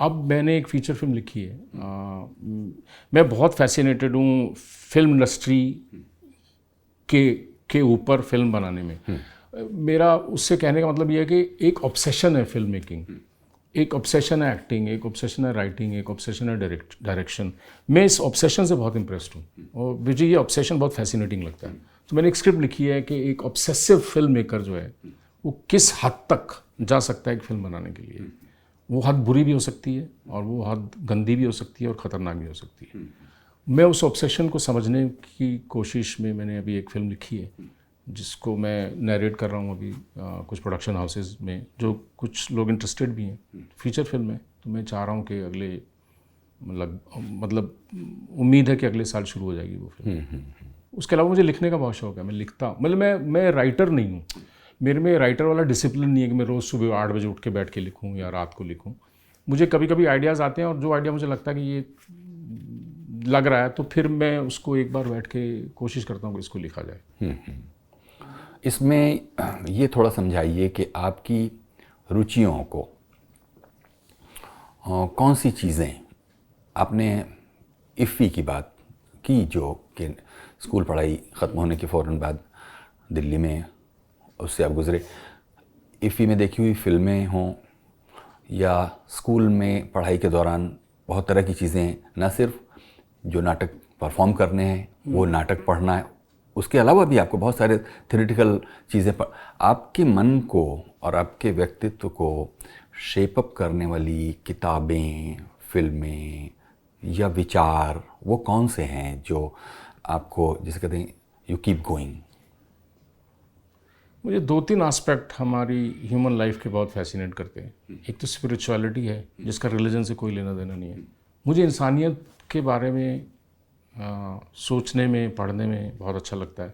अब मैंने एक फ़ीचर फिल्म लिखी है। मैं बहुत फैसिनेटेड हूँ फिल्म इंडस्ट्री के ऊपर फिल्म बनाने में। मेरा उससे कहने का मतलब ये है कि एक ऑब्सेशन है फिल्म मेकिंग, एक ऑब्सेशन है एक्टिंग, एक ऑब्सेशन है राइटिंग, एक ऑब्सेशन है डायरेक्शन। मैं इस ऑब्सेशन से बहुत इम्प्रेस्ड हूँ और मुझे ये ऑब्सेशन बहुत फैसिनेटिंग लगता है। तो मैंने एक स्क्रिप्ट लिखी है कि एक ऑब्सेसिव फिल्म मेकर जो है वो किस हद तक जा सकता है एक फिल्म बनाने के लिए। वो हद बुरी भी हो सकती है और वो हद गंदी भी हो सकती है और ख़तरनाक भी हो सकती है। मैं उस ऑब्सेशन को समझने की कोशिश में मैंने अभी एक फ़िल्म लिखी है जिसको मैं नरेट कर रहा हूँ अभी कुछ प्रोडक्शन हाउसेज में, जो कुछ लोग इंटरेस्टेड भी हैं। फीचर फिल्म है, तो मैं चाह रहा हूँ कि अगले मतलब उम्मीद है कि अगले साल शुरू हो जाएगी वो फिल्म। उसके अलावा मुझे लिखने का बहुत शौक है, मैं लिखता, मतलब मैं राइटर नहीं हूँ, मेरे में राइटर वाला डिसिप्लिन नहीं है कि मैं रोज़ सुबह 8 बजे उठ के बैठ के लिखूँ या रात को लिखूँ। मुझे कभी कभी आइडियाज़ आते हैं और जो आइडिया मुझे लगता है कि ये लग रहा है तो फिर मैं उसको एक बार बैठ के कोशिश करता हूँ कि इसको लिखा जाए। इसमें ये थोड़ा समझाइए कि आपकी रुचियों को कौन सी चीज़ें, आपने इफ़ी की बात की जो कि स्कूल पढ़ाई ख़त्म होने के फ़ौरन बाद दिल्ली में उससे आप गुज़रे, इफ़ी में देखी हुई फिल्में हों या स्कूल में पढ़ाई के दौरान बहुत तरह की चीज़ें, न सिर्फ जो नाटक परफॉर्म करने हैं वो नाटक पढ़ना है, उसके अलावा भी आपको बहुत सारे थ्योरेटिकल चीज़ें आपके मन को और आपके व्यक्तित्व को शेप अप करने वाली किताबें, फिल्में या विचार वो कौन से हैं जो आपको, जिसे कहते हैं, यू कीप गोइंग? मुझे 2-3 एस्पेक्ट हमारी ह्यूमन लाइफ के बहुत फैसिनेट करते हैं। एक तो स्पिरिचुअलिटी है, जिसका रिलीजन से कोई लेना देना नहीं है। मुझे इंसानियत के बारे में सोचने में, पढ़ने में बहुत अच्छा लगता है।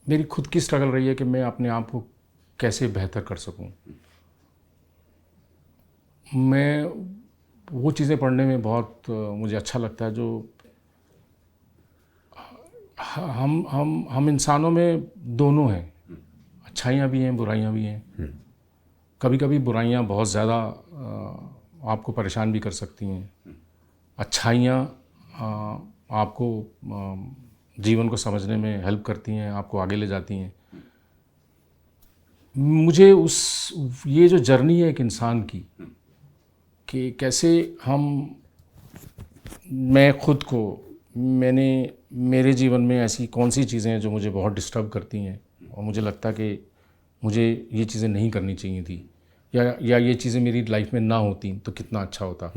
मेरी खुद की स्ट्रगल रही है कि मैं अपने आप को कैसे बेहतर कर सकूं। मैं वो चीज़ें पढ़ने में बहुत मुझे अच्छा लगता है जो हम इंसानों में दोनों हैं, अच्छाइयाँ भी हैं, बुराइयाँ भी हैं। कभी कभी बुराइयाँ बहुत ज़्यादा आपको परेशान भी कर सकती हैं। अच्छाइयाँ आपको जीवन को समझने में हेल्प करती हैं, आपको आगे ले जाती हैं। मुझे ये जो जर्नी है एक इंसान की, कि कैसे मैं खुद को, मेरे जीवन में ऐसी कौन सी चीज़ें हैं जो मुझे बहुत डिस्टर्ब करती हैं और मुझे लगता है कि मुझे ये चीज़ें नहीं करनी चाहिए थी, या ये चीज़ें मेरी लाइफ में ना होती तो कितना अच्छा होता।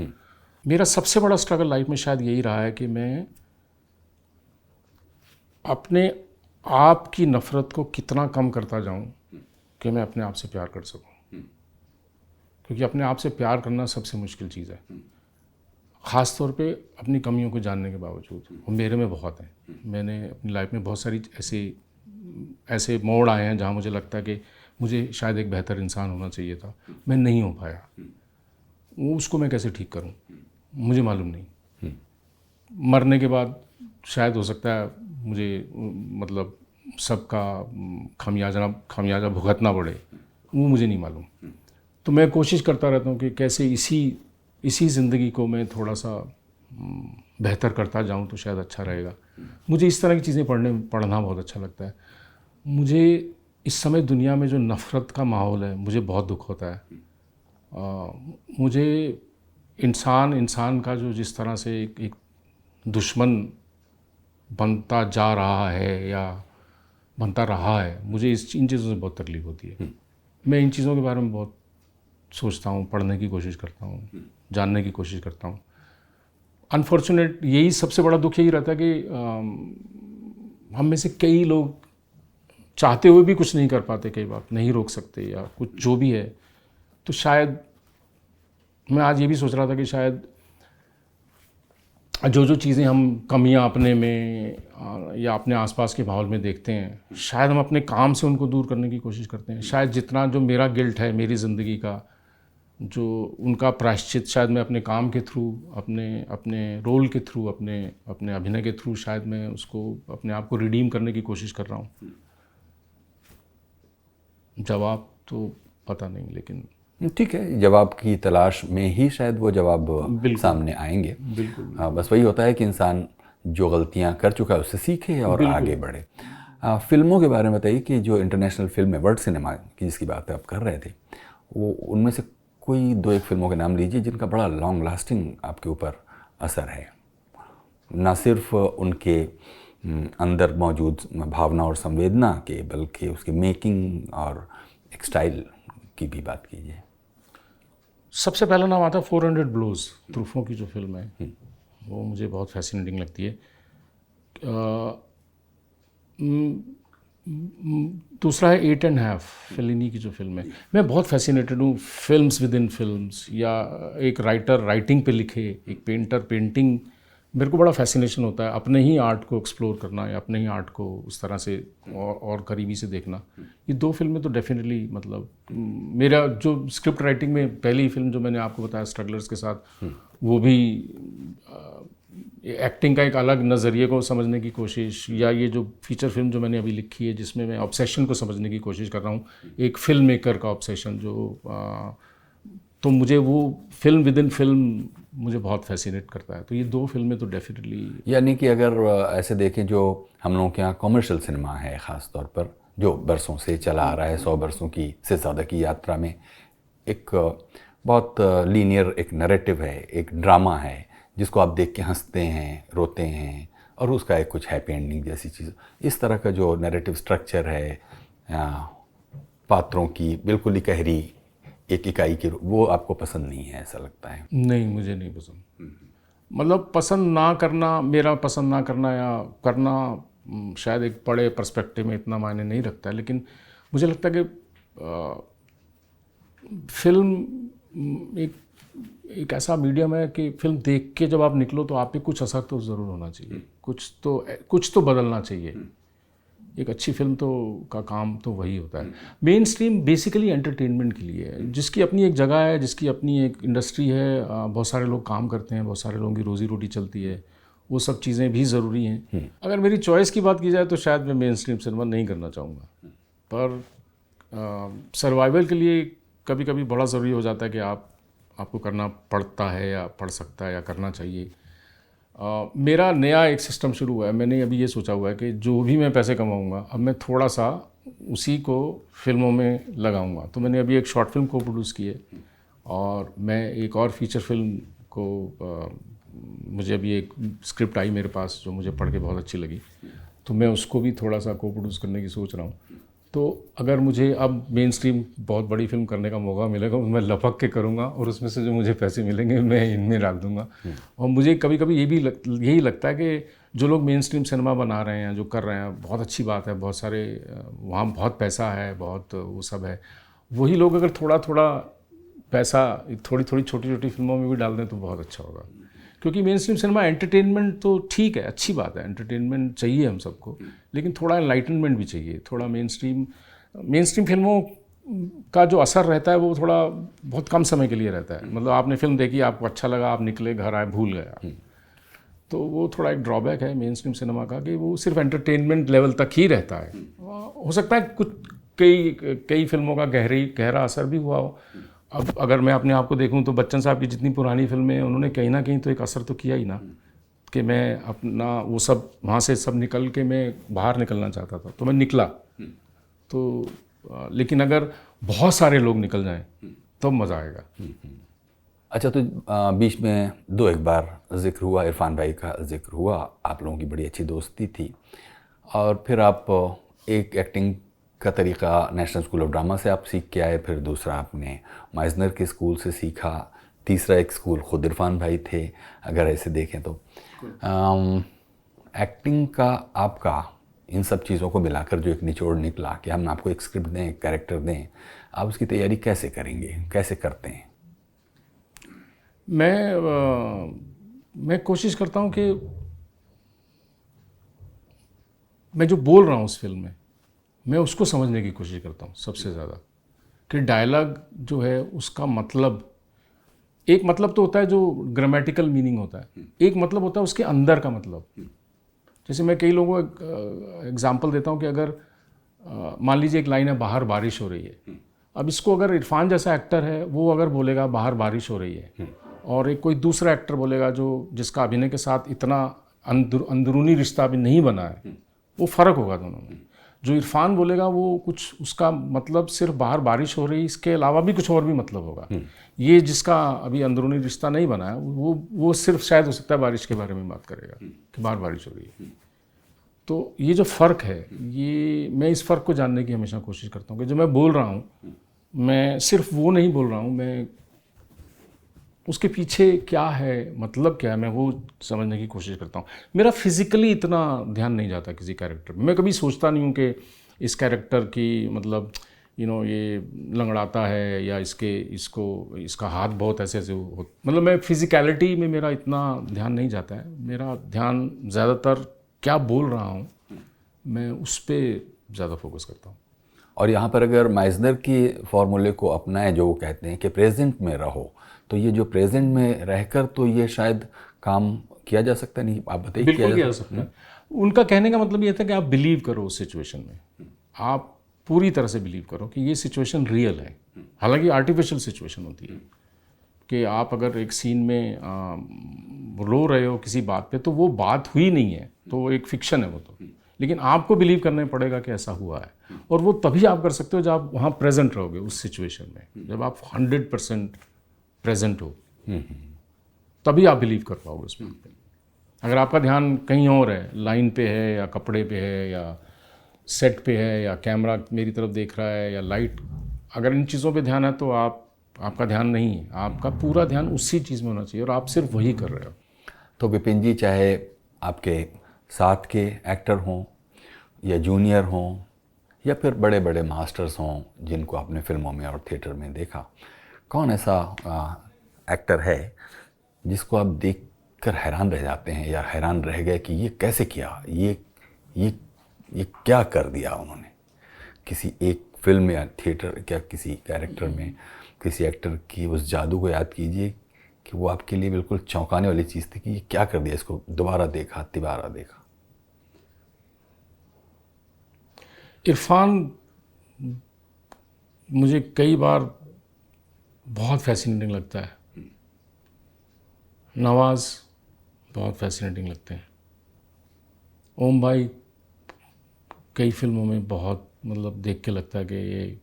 मेरा सबसे बड़ा स्ट्रगल लाइफ में शायद यही रहा है कि मैं अपने आप की नफ़रत को कितना कम करता जाऊं कि मैं अपने आप से प्यार कर सकूं, क्योंकि अपने आप से प्यार करना सबसे मुश्किल चीज़ है, ख़ास तौर पे अपनी कमियों को जानने के बावजूद। और मेरे में बहुत हैं। मैंने अपनी लाइफ में बहुत सारी ऐसे मोड़ आए हैं जहाँ मुझे लगता है कि मुझे शायद एक बेहतर इंसान होना चाहिए था, मैं नहीं हो पाया। उसको मैं कैसे ठीक करूं मुझे मालूम नहीं। मरने के बाद शायद हो सकता है मुझे मतलब सबका खमियाजा भुगतना पड़े, वो मुझे नहीं मालूम। तो मैं कोशिश करता रहता हूँ कि कैसे इसी ज़िंदगी को मैं थोड़ा सा बेहतर करता जाऊँ तो शायद अच्छा रहेगा। मुझे इस तरह की चीज़ें पढ़ना बहुत अच्छा लगता है। मुझे इस समय दुनिया में जो नफ़रत का माहौल है, मुझे बहुत दुख होता है। मुझे इंसान का जो जिस तरह से एक दुश्मन बनता जा रहा है या बनता रहा है, मुझे इन चीज़ों से बहुत तकलीफ़ होती है। मैं इन चीज़ों के बारे में बहुत सोचता हूँ, पढ़ने की कोशिश करता हूँ, जानने की कोशिश करता हूँ। अनफॉर्चुनेट यही सबसे बड़ा दुख यही रहता है कि हम में से कई लोग चाहते हुए भी कुछ नहीं कर पाते, कई बार नहीं रोक सकते या कुछ जो भी है। तो शायद मैं आज ये भी सोच रहा था कि शायद जो चीज़ें हम कमियां अपने में या अपने आसपास के माहौल में देखते हैं, शायद हम अपने काम से उनको दूर करने की कोशिश करते हैं। शायद जितना जो मेरा गिल्ट है मेरी ज़िंदगी का, जो उनका प्रायश्चित शायद मैं अपने काम के थ्रू, अपने रोल के थ्रू, अपने अभिनय के थ्रू शायद मैं उसको अपने आप को रिडीम करने की कोशिश कर रहा हूँ। जवाब तो पता नहीं, लेकिन ठीक है, जवाब की तलाश में ही शायद वो जवाब सामने आएंगे। बिल्कुल। बस वही होता है कि इंसान जो गलतियां कर चुका है उससे सीखे और आगे बढ़े। फिल्मों के बारे में बताइए कि जो इंटरनेशनल फिल्म है, वर्ल्ड सिनेमा की जिसकी बात आप कर रहे थे, वो उनमें से कोई 2-1 फिल्मों के नाम लीजिए जिनका बड़ा लॉन्ग लास्टिंग आपके ऊपर असर है, ना सिर्फ उनके अंदर मौजूद भावना और संवेदना के, बल्कि उसके मेकिंग और एक स्टाइल की भी बात कीजिए। सबसे पहला नाम आता है 400 ब्लोज, ट्रूफो की जो फिल्म है, वो मुझे बहुत फैसिनेटिंग लगती है। दूसरा है 8.5, फेलिनी की जो फिल्म है। मैं बहुत फैसिनेटेड हूँ फिल्म्स विद इन फिल्म्स, या एक राइटर राइटिंग पे लिखे, एक पेंटर पेंटिंग। मेरे को बड़ा फैसिनेशन होता है अपने ही आर्ट को एक्सप्लोर करना या अपने ही आर्ट को उस तरह से और करीबी से देखना। ये 2 फिल्में तो डेफिनेटली, मतलब मेरा जो स्क्रिप्ट राइटिंग में पहली फिल्म जो मैंने आपको बताया स्ट्रगलर्स के साथ, वो भी एक्टिंग का एक अलग नज़रिए को समझने की कोशिश, या ये जो फीचर फिल्म जो मैंने अभी लिखी है जिसमें मैं ऑब्सेशन को समझने की कोशिश कर रहा हूँ, एक फिल्म मेकर का ऑब्सेशन जो तो मुझे वो फिल्म विद इन फिल्म मुझे बहुत फैसिनेट करता है। तो ये 2 फिल्में तो डेफिनेटली। यानी कि अगर ऐसे देखें, जो हम लोगों के यहाँ कॉमर्शियल सिनेमा है ख़ास तौर पर, जो बरसों से चला आ रहा है, 100 बरसों की से ज़्यादा की यात्रा में, एक बहुत लीनियर एक नैरेटिव है, एक ड्रामा है जिसको आप देख के हंसते हैं, रोते हैं और उसका एक कुछ हैप्पी एंडिंग जैसी चीज़, इस तरह का जो नैरेटिव स्ट्रक्चर है पात्रों की बिल्कुल ही गहरी एक इकाई की, वो आपको पसंद नहीं है ऐसा लगता है? नहीं, मुझे नहीं पसंद। मतलब पसंद ना करना, मेरा पसंद ना करना या करना शायद एक बड़े पर्सपेक्टिव में इतना मायने नहीं रखता है, लेकिन मुझे लगता है कि फिल्म एक ऐसा मीडियम है कि फिल्म देख के जब आप निकलो तो आप पे कुछ असर तो ज़रूर होना चाहिए, कुछ तो बदलना चाहिए। एक अच्छी फिल्म तो का काम तो वही होता है। मेन स्ट्रीम बेसिकली एंटरटेनमेंट के लिए है, जिसकी अपनी एक जगह है, जिसकी अपनी एक इंडस्ट्री है, बहुत सारे लोग काम करते हैं, बहुत सारे लोगों की रोज़ी रोटी चलती है, वो सब चीज़ें भी ज़रूरी हैं। अगर मेरी चॉइस की बात की जाए तो शायद मैं मेन स्ट्रीम सिनेमा नहीं करना चाहूँगा, पर सर्वाइवल के लिए कभी कभी बड़ा ज़रूरी हो जाता है कि आपको करना पड़ता है या पड़ सकता है या करना चाहिए। मेरा नया एक सिस्टम शुरू हुआ है। मैंने अभी ये सोचा हुआ है कि जो भी मैं पैसे कमाऊंगा अब मैं थोड़ा सा उसी को फिल्मों में लगाऊंगा। तो मैंने अभी एक शॉर्ट फिल्म को प्रोड्यूस की है और मैं एक और फीचर फिल्म को मुझे अभी एक स्क्रिप्ट आई मेरे पास जो मुझे पढ़ के बहुत अच्छी लगी, तो मैं उसको भी थोड़ा सा को प्रोड्यूस करने की सोच रहा हूँ। तो अगर मुझे अब मेन स्ट्रीम बहुत बड़ी फिल्म करने का मौका मिलेगा मैं लपक के करूँगा और उसमें से जो मुझे पैसे मिलेंगे मैं इनमें डाल दूँगा। और मुझे कभी कभी यही लगता है कि जो लोग मेन स्ट्रीम सिनेमा बना रहे हैं, जो कर रहे हैं, बहुत अच्छी बात है, बहुत सारे वहाँ बहुत पैसा है, बहुत वो सब है। वही लोग अगर थोड़ा थोड़ा पैसा थोड़ी थोड़ी छोटी छोटी फिल्मों में भी डाल दें तो बहुत अच्छा होगा। क्योंकि मेन स्ट्रीम सिनेमा एंटरटेनमेंट तो ठीक है, अच्छी बात है, एंटरटेनमेंट चाहिए हम सबको, लेकिन थोड़ा एनलाइटनमेंट भी चाहिए। थोड़ा मेन स्ट्रीम फिल्मों का जो असर रहता है वो थोड़ा बहुत कम समय के लिए रहता है। मतलब आपने फिल्म देखी, आपको अच्छा लगा, आप निकले, घर आए, भूल गए। तो वो थोड़ा एक ड्रॉबैक है मेन स्ट्रीम सिनेमा का कि वो सिर्फ एंटरटेनमेंट लेवल तक ही रहता है। हो सकता है कुछ कई फिल्मों का गहरा असर भी हुआ हो। अब अगर मैं अपने आप को देखूं तो बच्चन साहब की जितनी पुरानी फिल्में हैं उन्होंने कहीं ना कहीं तो एक असर तो किया ही ना, कि मैं अपना वो सब वहाँ से सब निकल के मैं बाहर निकलना चाहता था तो मैं निकला। तो लेकिन अगर बहुत सारे लोग निकल जाएं तो मज़ा आएगा। अच्छा, तो बीच में एक बार जिक्र हुआ, इरफान भाई का जिक्र हुआ, आप लोगों की बड़ी अच्छी दोस्ती थी और फिर आप एक एक्टिंग का तरीका नेशनल स्कूल ऑफ ड्रामा से आप सीख के आए, फिर दूसरा आपने माइजनर के स्कूल से सीखा, तीसरा एक स्कूल खुद इरफान भाई थे। अगर ऐसे देखें तो एक्टिंग का आपका इन सब चीज़ों को मिलाकर जो एक निचोड़ निकला कि हम आपको एक स्क्रिप्ट दें, एक कैरेक्टर दें, आप उसकी तैयारी कैसे करेंगे, कैसे करते हैं? मैं कोशिश करता हूँ कि मैं जो बोल रहा हूँ उस फिल्म में मैं उसको समझने की कोशिश करता हूँ सबसे ज़्यादा, कि डायलॉग जो है उसका मतलब, एक मतलब तो होता है जो ग्रामेटिकल मीनिंग होता है, एक मतलब होता है उसके अंदर का मतलब। जैसे मैं कई लोगों को एग्जांपल देता हूँ कि अगर मान लीजिए एक लाइन है, बाहर बारिश हो रही है। अब इसको अगर इरफान जैसा एक्टर है वो अगर बोलेगा बाहर बारिश हो रही है और एक कोई दूसरा एक्टर बोलेगा जिसका अभिनय के साथ इतना अंदरूनी रिश्ता अभी नहीं बना है, वो फ़र्क होगा दोनों में। जो इरफान बोलेगा वो कुछ उसका मतलब सिर्फ बाहर बारिश हो रही, इसके अलावा भी कुछ और भी मतलब होगा। ये जिसका अभी अंदरूनी रिश्ता नहीं बना है वो सिर्फ शायद हो सकता है बारिश के बारे में बात करेगा कि बाहर बारिश हो रही है। तो ये जो फ़र्क है, ये मैं इस फ़र्क को जानने की हमेशा कोशिश करता हूँ कि जो मैं बोल रहा हूँ मैं सिर्फ वो नहीं बोल रहा हूँ, मैं उसके पीछे क्या है, मतलब क्या है, मैं वो समझने की कोशिश करता हूँ। मेरा फिज़िकली इतना ध्यान नहीं जाता किसी कैरेक्टर में। मैं कभी सोचता नहीं हूँ कि इस कैरेक्टर की मतलब ये लंगड़ाता है या इसका हाथ बहुत ऐसे हो, मतलब मैं फिज़िकलिटी में मेरा इतना ध्यान नहीं जाता है। मेरा ध्यान ज़्यादातर क्या बोल रहा हूँ मैं उस पर ज़्यादा फोकस करता हूँ। और यहाँ पर अगर माइजनर की फॉर्मूले को अपनाएं जो वो कहते हैं कि प्रेजेंट में रहो, तो ये जो प्रेजेंट में रहकर तो ये शायद काम किया जा सकता नहीं, आप बताइए। बिल्कुल किया जा सकता है। उनका कहने का मतलब ये था कि आप बिलीव करो उस सिचुएशन में, आप पूरी तरह से बिलीव करो कि ये सिचुएशन रियल है। हालांकि आर्टिफिशियल सिचुएशन होती है कि आप अगर एक सीन में रो रहे हो किसी बात पे तो वो बात हुई नहीं है, तो एक फिक्शन है वो। तो लेकिन आपको बिलीव करना पड़ेगा कि ऐसा हुआ है, और वो तभी आप कर सकते हो जब आप वहाँ प्रेजेंट रहोगे उस सिचुएशन में, जब आप 100% प्रेजेंट हो, तभी आप बिलीव कर पाओगे उस बात पे। अगर आपका ध्यान कहीं और है, लाइन पे है या कपड़े पे है या सेट पे है या कैमरा मेरी तरफ देख रहा है या लाइट, अगर इन चीज़ों पे ध्यान है तो आपका ध्यान नहीं है, आपका पूरा ध्यान उसी चीज़ में होना चाहिए और आप सिर्फ वही कर रहे हो। तो विपिन जी, चाहे आपके साथ के एक्टर हों या जूनियर हों या फिर बड़े बड़े मास्टर्स हों जिनको आपने फिल्मों में और थिएटर में देखा, कौन ऐसा एक्टर है जिसको आप देखकर हैरान रह जाते हैं या हैरान रह गए कि ये कैसे किया, ये क्या कर दिया उन्होंने, किसी एक फिल्म या थिएटर क्या किसी कैरेक्टर में किसी एक्टर की उस जादू को याद कीजिए कि वो आपके लिए बिल्कुल चौंकाने वाली चीज़ थी कि ये क्या कर दिया, इसको दोबारा देखा, तिबारा देखा। इरफान मुझे कई बार बहुत फैसिनेटिंग लगता है, नवाज़ बहुत फैसिनेटिंग लगते हैं, ओम भाई कई फिल्मों में बहुत मतलब देख के लगता है कि ये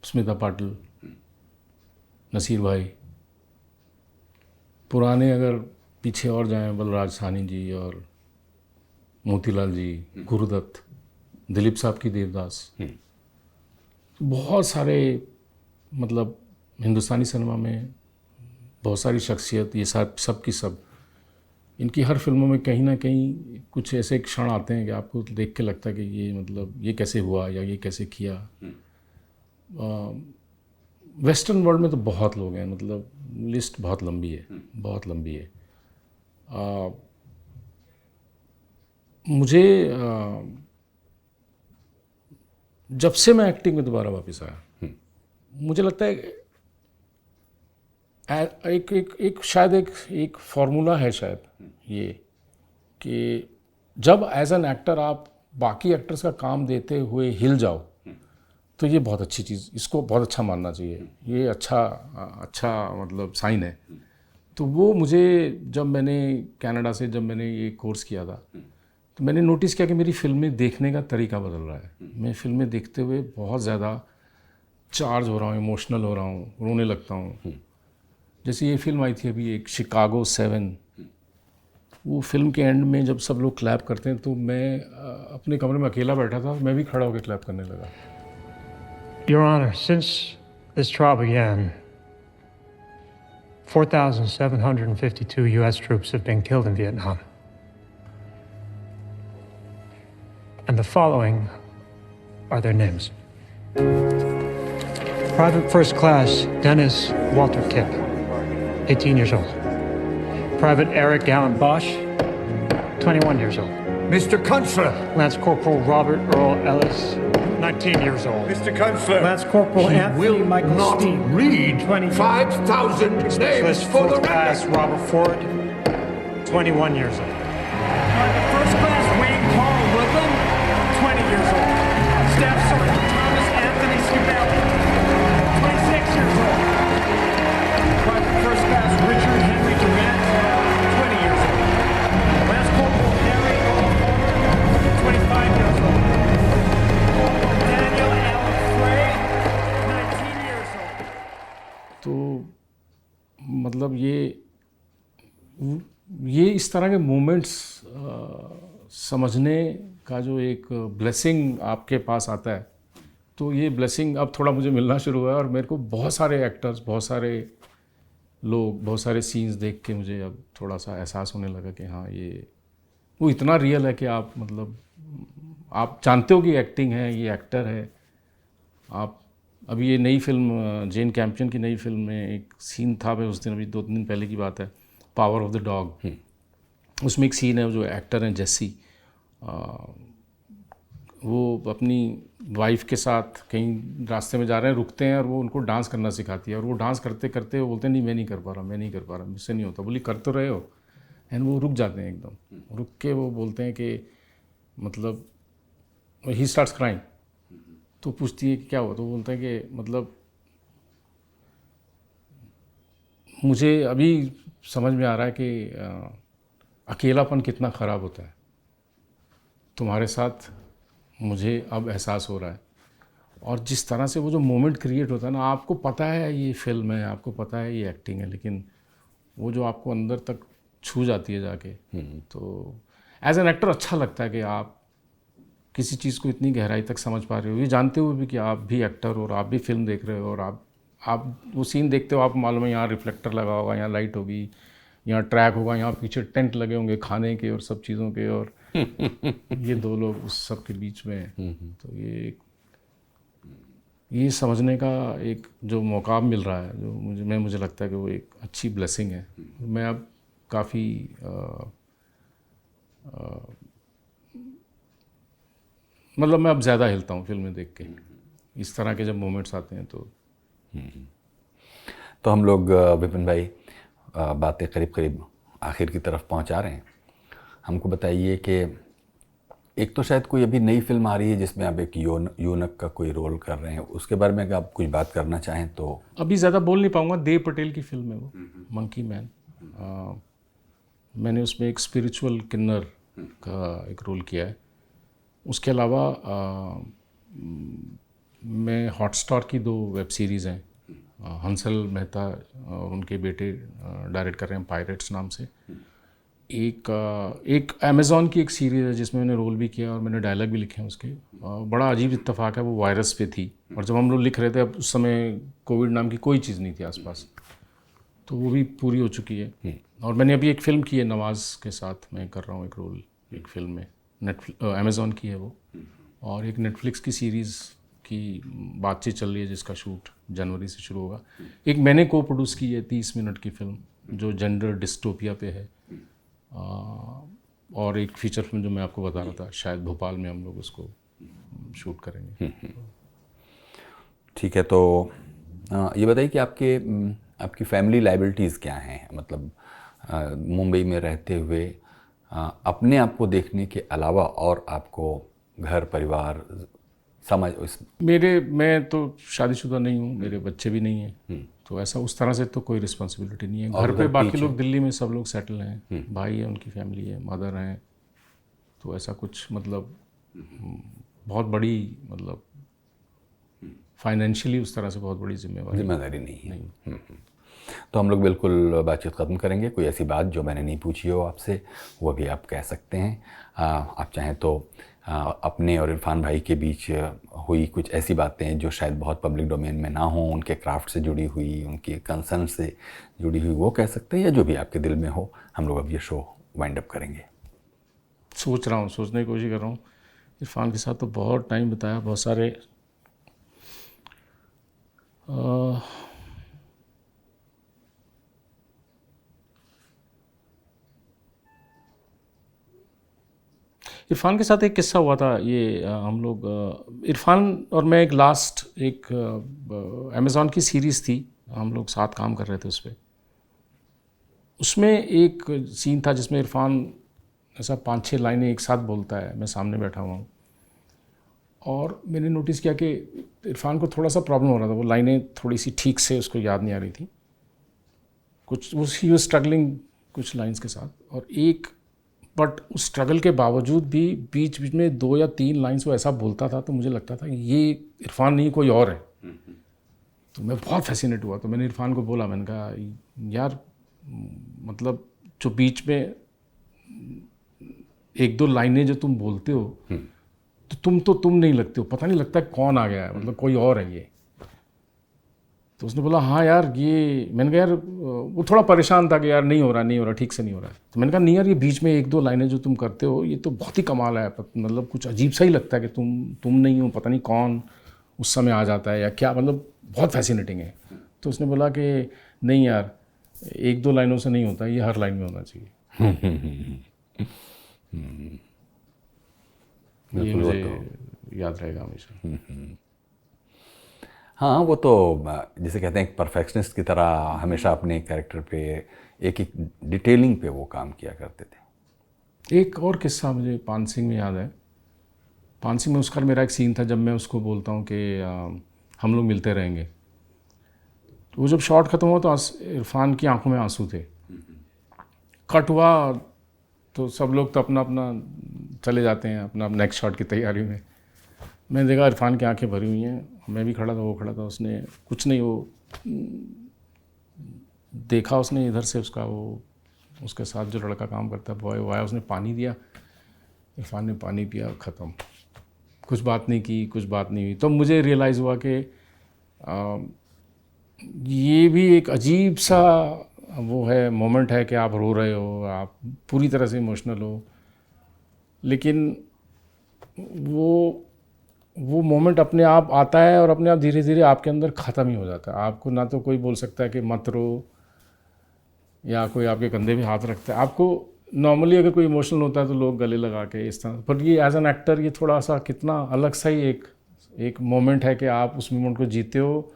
स्मिता पाटिल, नसीर भाई, पुराने अगर पीछे और जाएं बलराज साहनी जी और मोतीलाल जी, गुरुदत्त, दिलीप साहब की देवदास, बहुत सारे मतलब हिंदुस्तानी सिनेमा में बहुत सारी शख्सियत, ये सब की सब, इनकी हर फिल्मों में कहीं ना कहीं कुछ ऐसे क्षण आते हैं कि आपको देख के लगता है कि ये मतलब ये कैसे हुआ या ये कैसे किया। वेस्टर्न वर्ल्ड में तो बहुत लोग हैं, मतलब लिस्ट बहुत लंबी है, बहुत लंबी है। मुझे जब से मैं एक्टिंग में दोबारा वापस आया, मुझे लगता है एक शायद एक फार्मूला है शायद ये, कि जब एज एन एक्टर आप बाकी एक्टर्स का काम देते हुए हिल जाओ तो ये बहुत अच्छी चीज़, इसको बहुत अच्छा मानना चाहिए, ये अच्छा मतलब साइन है। तो वो मुझे जब मैंने कनाडा से जब मैंने ये कोर्स किया था तो मैंने नोटिस किया कि मेरी फिल्में देखने का तरीका बदल रहा है। मैं फिल्में देखते हुए बहुत ज़्यादा चार्ज हो रहा हूँ, इमोशनल हो रहा हूँ, रोने लगता हूँ। जैसे ये फिल्म आई थी अभी एक शिकागो 7, वो फिल्म के एंड में जब सब लोग क्लैप करते हैं तो मैं अपने कमरे में अकेला बैठा था, मैं भी खड़ा होकर क्लैप करने लगा। Your Honor, since this trial began, 4,752 U.S. troops have been killed in Vietnam. And the following are their names. Private First Class Dennis Walter Kipp, 18 years old. Private Eric Allen Bosch, 21 years old. Mr. Kunstler. Lance Corporal Robert Earl Ellis, 19 years old. Mr. Kunstler. Lance Corporal He Anthony will Michael not Steen, read 20 5,000 names for the First Class record. Robert Ford, 21 years old. Private First Class Wayne Paul Woodland, 20 years old. Staff Sergeant Thomas Anthony Scabelli, 26 years old. Private First Class Richard Henry Durant, 20 years old. Lance Corporal Harry Earl Homer, 25 years old. Daniel Allen Frey, 19 years old. तो मतलब ये इस तरह के moments समझने का जो एक ब्लेसिंग आपके पास आता है, तो ये ब्लेसिंग अब थोड़ा मुझे मिलना शुरू हुआ है और मेरे को बहुत सारे एक्टर्स, बहुत सारे लोग, बहुत सारे सीन्स देख के मुझे अब थोड़ा सा एहसास होने लगा कि हाँ ये वो इतना रियल है कि आप मतलब आप जानते हो कि एक्टिंग है, ये एक्टर है। आप अभी ये नई फिल्म जेन कैम्पियन की नई फिल्म में एक सीन था, मैं उस दिन अभी 2-3 दिन पहले की बात है, पावर ऑफ द डॉग, उसमें एक सीन है जो एक्टर हैं जेसी, वो अपनी वाइफ के साथ कहीं रास्ते में जा रहे हैं, रुकते हैं और वो उनको डांस करना सिखाती है और वो डांस करते करते वो बोलते हैं नहीं मैं नहीं कर पा रहा, मुझसे नहीं होता। बोली कर तो रहे हो, एंड वो रुक जाते हैं एकदम, रुक के वो बोलते हैं कि मतलब ही स्टार्ट्स क्राइंग। तो पूछती है कि क्या हुआ, तो बोलता है कि मतलब मुझे अभी समझ में आ रहा है कि अकेलापन कितना ख़राब होता है। तुम्हारे साथ मुझे अब एहसास हो रहा है। और जिस तरह से वो जो मोमेंट क्रिएट होता है ना, आपको पता है ये फिल्म है, आपको पता है ये एक्टिंग है, लेकिन वो जो आपको अंदर तक छू जाती है जाके, तो एज एन एक्टर अच्छा लगता है कि आप किसी चीज़ को इतनी गहराई तक समझ पा रहे हो, ये जानते हुए भी कि आप भी एक्टर हो और आप भी फिल्म देख रहे हो, और आप वो सीन देखते हो, आपको मालूम है यहाँ रिफ्लेक्टर लगा होगा, यहाँ लाइट होगी, यहाँ ट्रैक होगा, यहाँ पीछे टेंट लगे होंगे खाने के और सब चीज़ों के, और ये दो लोग उस सब के बीच में हैं। तो ये समझने का एक जो मौका मिल रहा है, जो मुझे लगता है कि वो एक अच्छी ब्लेसिंग है। मैं अब काफ़ी मतलब मैं अब ज़्यादा हिलता हूँ फिल्में देख के, इस तरह के जब मोमेंट्स आते हैं तो हम लोग विपिन भाई बातें करीब करीब आखिर की तरफ पहुँचा रहे हैं। हमको बताइए कि एक तो शायद कोई अभी नई फिल्म आ रही है जिसमें आप एक यूनक का कोई रोल कर रहे हैं, उसके बारे में अगर आप कुछ बात करना चाहें तो। अभी ज़्यादा बोल नहीं पाऊँगा। देव पटेल की फिल्म है वो, मंकी मैन। मैंने उसमें एक स्पिरिचुअल किन्नर का एक रोल किया है। उसके अलावा मैं हॉटस्टार की 2 वेब सीरीज़ हैं, हंसल मेहता और उनके बेटे डायरेक्ट कर रहे हैं, पायरेट्स नाम से। एक अमेज़ॉन की एक सीरीज़ है जिसमें मैंने रोल भी किया और मैंने डायलॉग भी लिखे हैं उसके। बड़ा अजीब इत्तेफाक है, वो वायरस पे थी, और जब हम लोग लिख रहे थे अब उस समय कोविड नाम की कोई चीज़ नहीं थी आसपास, तो वो भी पूरी हो चुकी है। और मैंने अभी एक फ़िल्म की है नवाज़ के साथ, मैं कर रहा हूँ एक रोल एक फ़िल्म में, अमेज़ॉन की है वो। और एक नेटफ्लिक्स की सीरीज़ की बातचीत चल रही है जिसका शूट जनवरी से शुरू होगा। एक मैंने को प्रोड्यूस की है 30 मिनट की फ़िल्म जो जेंडर डिस्टोपिया पे है। और एक फीचर फिल्म जो मैं आपको बता रहा था, शायद भोपाल में हम लोग उसको शूट करेंगे। ठीक है, तो ये बताइए कि आपकी फैमिली लाइबिलिटीज़ क्या हैं? मतलब मुंबई में रहते हुए अपने आप को देखने के अलावा और आपको घर परिवार समझ मैं तो शादीशुदा नहीं हूँ, मेरे बच्चे भी नहीं हैं, तो ऐसा उस तरह से तो कोई रिस्पॉन्सिबिलिटी नहीं है। घर पे बाकी लोग दिल्ली में सब लोग सेटल हैं, भाई है, उनकी फैमिली है, मदर हैं, तो ऐसा कुछ मतलब बहुत बड़ी मतलब फाइनेंशियली उस तरह से बहुत बड़ी जिम्मेदारी नहीं है। तो हम लोग बिल्कुल बातचीत ख़त्म करेंगे। कोई ऐसी बात जो मैंने नहीं पूछी हो आपसे, वो भी आप कह सकते हैं। आप चाहें तो अपने और इरफान भाई के बीच हुई कुछ ऐसी बातें जो शायद बहुत पब्लिक डोमेन में ना हो, उनके क्राफ्ट से जुड़ी हुई, उनके कंसर्न से जुड़ी हुई, वो कह सकते हैं, या जो भी आपके दिल में हो। हम लोग अब ये शो वाइंड अप करेंगे। सोच रहा हूँ, सोचने की कोशिश कर रहा हूँ। इरफान के साथ तो बहुत टाइम बिताया, बहुत सारे इरफान के साथ एक किस्सा हुआ था। ये हम लोग इरफान और मैं एक अमेज़ॉन की सीरीज़ थी, हम लोग साथ काम कर रहे थे उस पर। उसमें एक सीन था जिसमें इरफान ऐसा 5-6 लाइनें एक साथ बोलता है, मैं सामने बैठा हुआ हूँ, और मैंने नोटिस किया कि इरफान को थोड़ा सा प्रॉब्लम हो रहा था, वो लाइनें थोड़ी सी ठीक से उसको याद नहीं आ रही थी, कुछ ही वाज स्ट्रगलिंग कुछ लाइंस के साथ। और बट उस स्ट्रगल के बावजूद भी बीच बीच में 2 या 3 लाइंस वो ऐसा बोलता था, तो मुझे लगता था ये इरफान नहीं कोई और है। तो मैं बहुत फैसिनेट हुआ, तो मैंने इरफान को बोला, मैंने कहा यार मतलब जो बीच में 1-2 लाइनें जो तुम बोलते हो, तो तुम नहीं लगते हो, पता नहीं लगता कौन आ गया है, मतलब कोई और है ये। तो उसने बोला हाँ यार ये, मैंने कहा यार, वो थोड़ा परेशान था कि यार नहीं हो रहा ठीक से नहीं हो रहा है। तो मैंने कहा नहीं यार, ये बीच में 1-2 लाइनें जो तुम करते हो ये तो बहुत ही कमाल है, मतलब कुछ अजीब सा ही लगता है कि तुम नहीं हो, पता नहीं कौन उस समय आ जाता है या क्या, मतलब बहुत फैसिनेटिंग है। तो उसने बोला कि नहीं यार, 1-2 लाइनों से नहीं होता, ये हर लाइन में होना चाहिए। ये मुझे याद रहेगा हमेशा। हाँ, वो तो जिसे कहते हैं परफेक्शनिस्ट की तरह हमेशा अपने कैरेक्टर पे एक डिटेलिंग पे वो काम किया करते थे। एक और किस्सा मुझे पान सिंह में याद है। पान सिंह में उसका मेरा एक सीन था जब मैं उसको बोलता हूँ कि हम लोग मिलते रहेंगे। वो जब शॉट ख़त्म हुआ तो इरफान की आंखों में आंसू थे। कट हुआ तो सब लोग तो अपना अपना चले जाते हैं अपना नेक्स्ट शॉट की तैयारी में। मैंने देखा इरफान की आंखें भरी हुई हैं, मैं भी खड़ा था, वो खड़ा था, उसने कुछ नहीं, वो देखा उसने इधर से, उसका वो उसके साथ जो लड़का काम करता है बॉय वो आया, उसने पानी दिया, इरफान ने पानी पिया, ख़त्म, कुछ बात नहीं की, कुछ बात नहीं हुई। तो मुझे रियलाइज़ हुआ कि ये भी एक अजीब सा वो है, मोमेंट है कि आप रो रहे हो, आप पूरी तरह से इमोशनल हो, लेकिन वो मोमेंट अपने आप आता है और अपने आप धीरे धीरे आपके अंदर ख़त्म ही हो जाता है। आपको ना तो कोई बोल सकता है कि मत रो, या कोई आपके कंधे पे हाथ रखता है। आपको नॉर्मली अगर कोई इमोशनल होता है तो लोग गले लगा के इस तरह, पर ये एज एन एक्टर ये थोड़ा सा कितना अलग सा ही एक मोमेंट है कि आप उस मोमेंट को जीते हो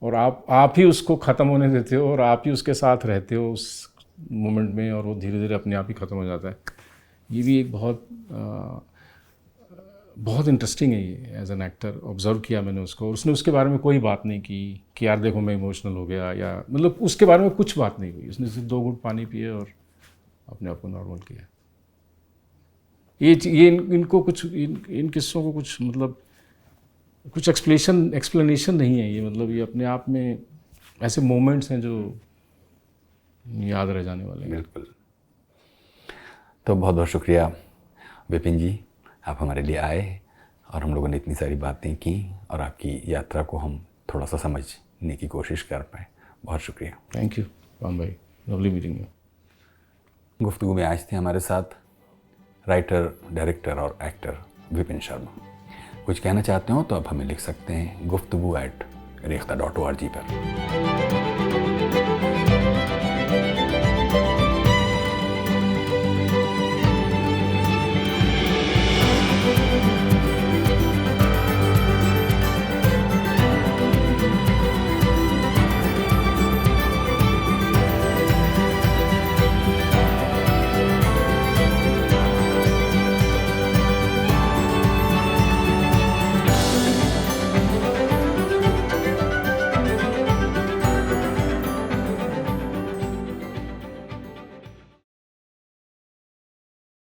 और आप ही उसको ख़त्म होने देते हो और आप ही उसके साथ रहते हो उस मोमेंट में, और वो धीरे धीरे अपने आप ही ख़त्म हो जाता है। ये भी एक बहुत इंटरेस्टिंग है ये, एज एन एक्टर ऑब्जर्व किया मैंने उसको। उसने उसके बारे में कोई बात नहीं की कि यार देखो मैं इमोशनल हो गया, या मतलब उसके बारे में कुछ बात नहीं हुई। उसने सिर्फ 2 घूंट पानी पिए और अपने आप को नॉर्मल किया। ये इनको कुछ इन किस्सों को कुछ मतलब कुछ एक्सप्लेनेशन नहीं है ये, मतलब ये अपने आप में ऐसे मोमेंट्स हैं जो याद रह जाने वाले हैं। बिल्कुल। तो बहुत बहुत शुक्रिया विपिन जी, आप हमारे लिए आए और हम लोगों ने इतनी सारी बातें की और आपकी यात्रा को हम थोड़ा सा समझने की कोशिश कर पाए। बहुत शुक्रिया। थैंक यू राम भाई, लवली मीटिंग यू। गुफ्तगू में आज थे हमारे साथ राइटर, डायरेक्टर और एक्टर विपिन शर्मा। कुछ कहना चाहते हो तो आप हमें लिख सकते हैं guftgoo@rekhta.org पर।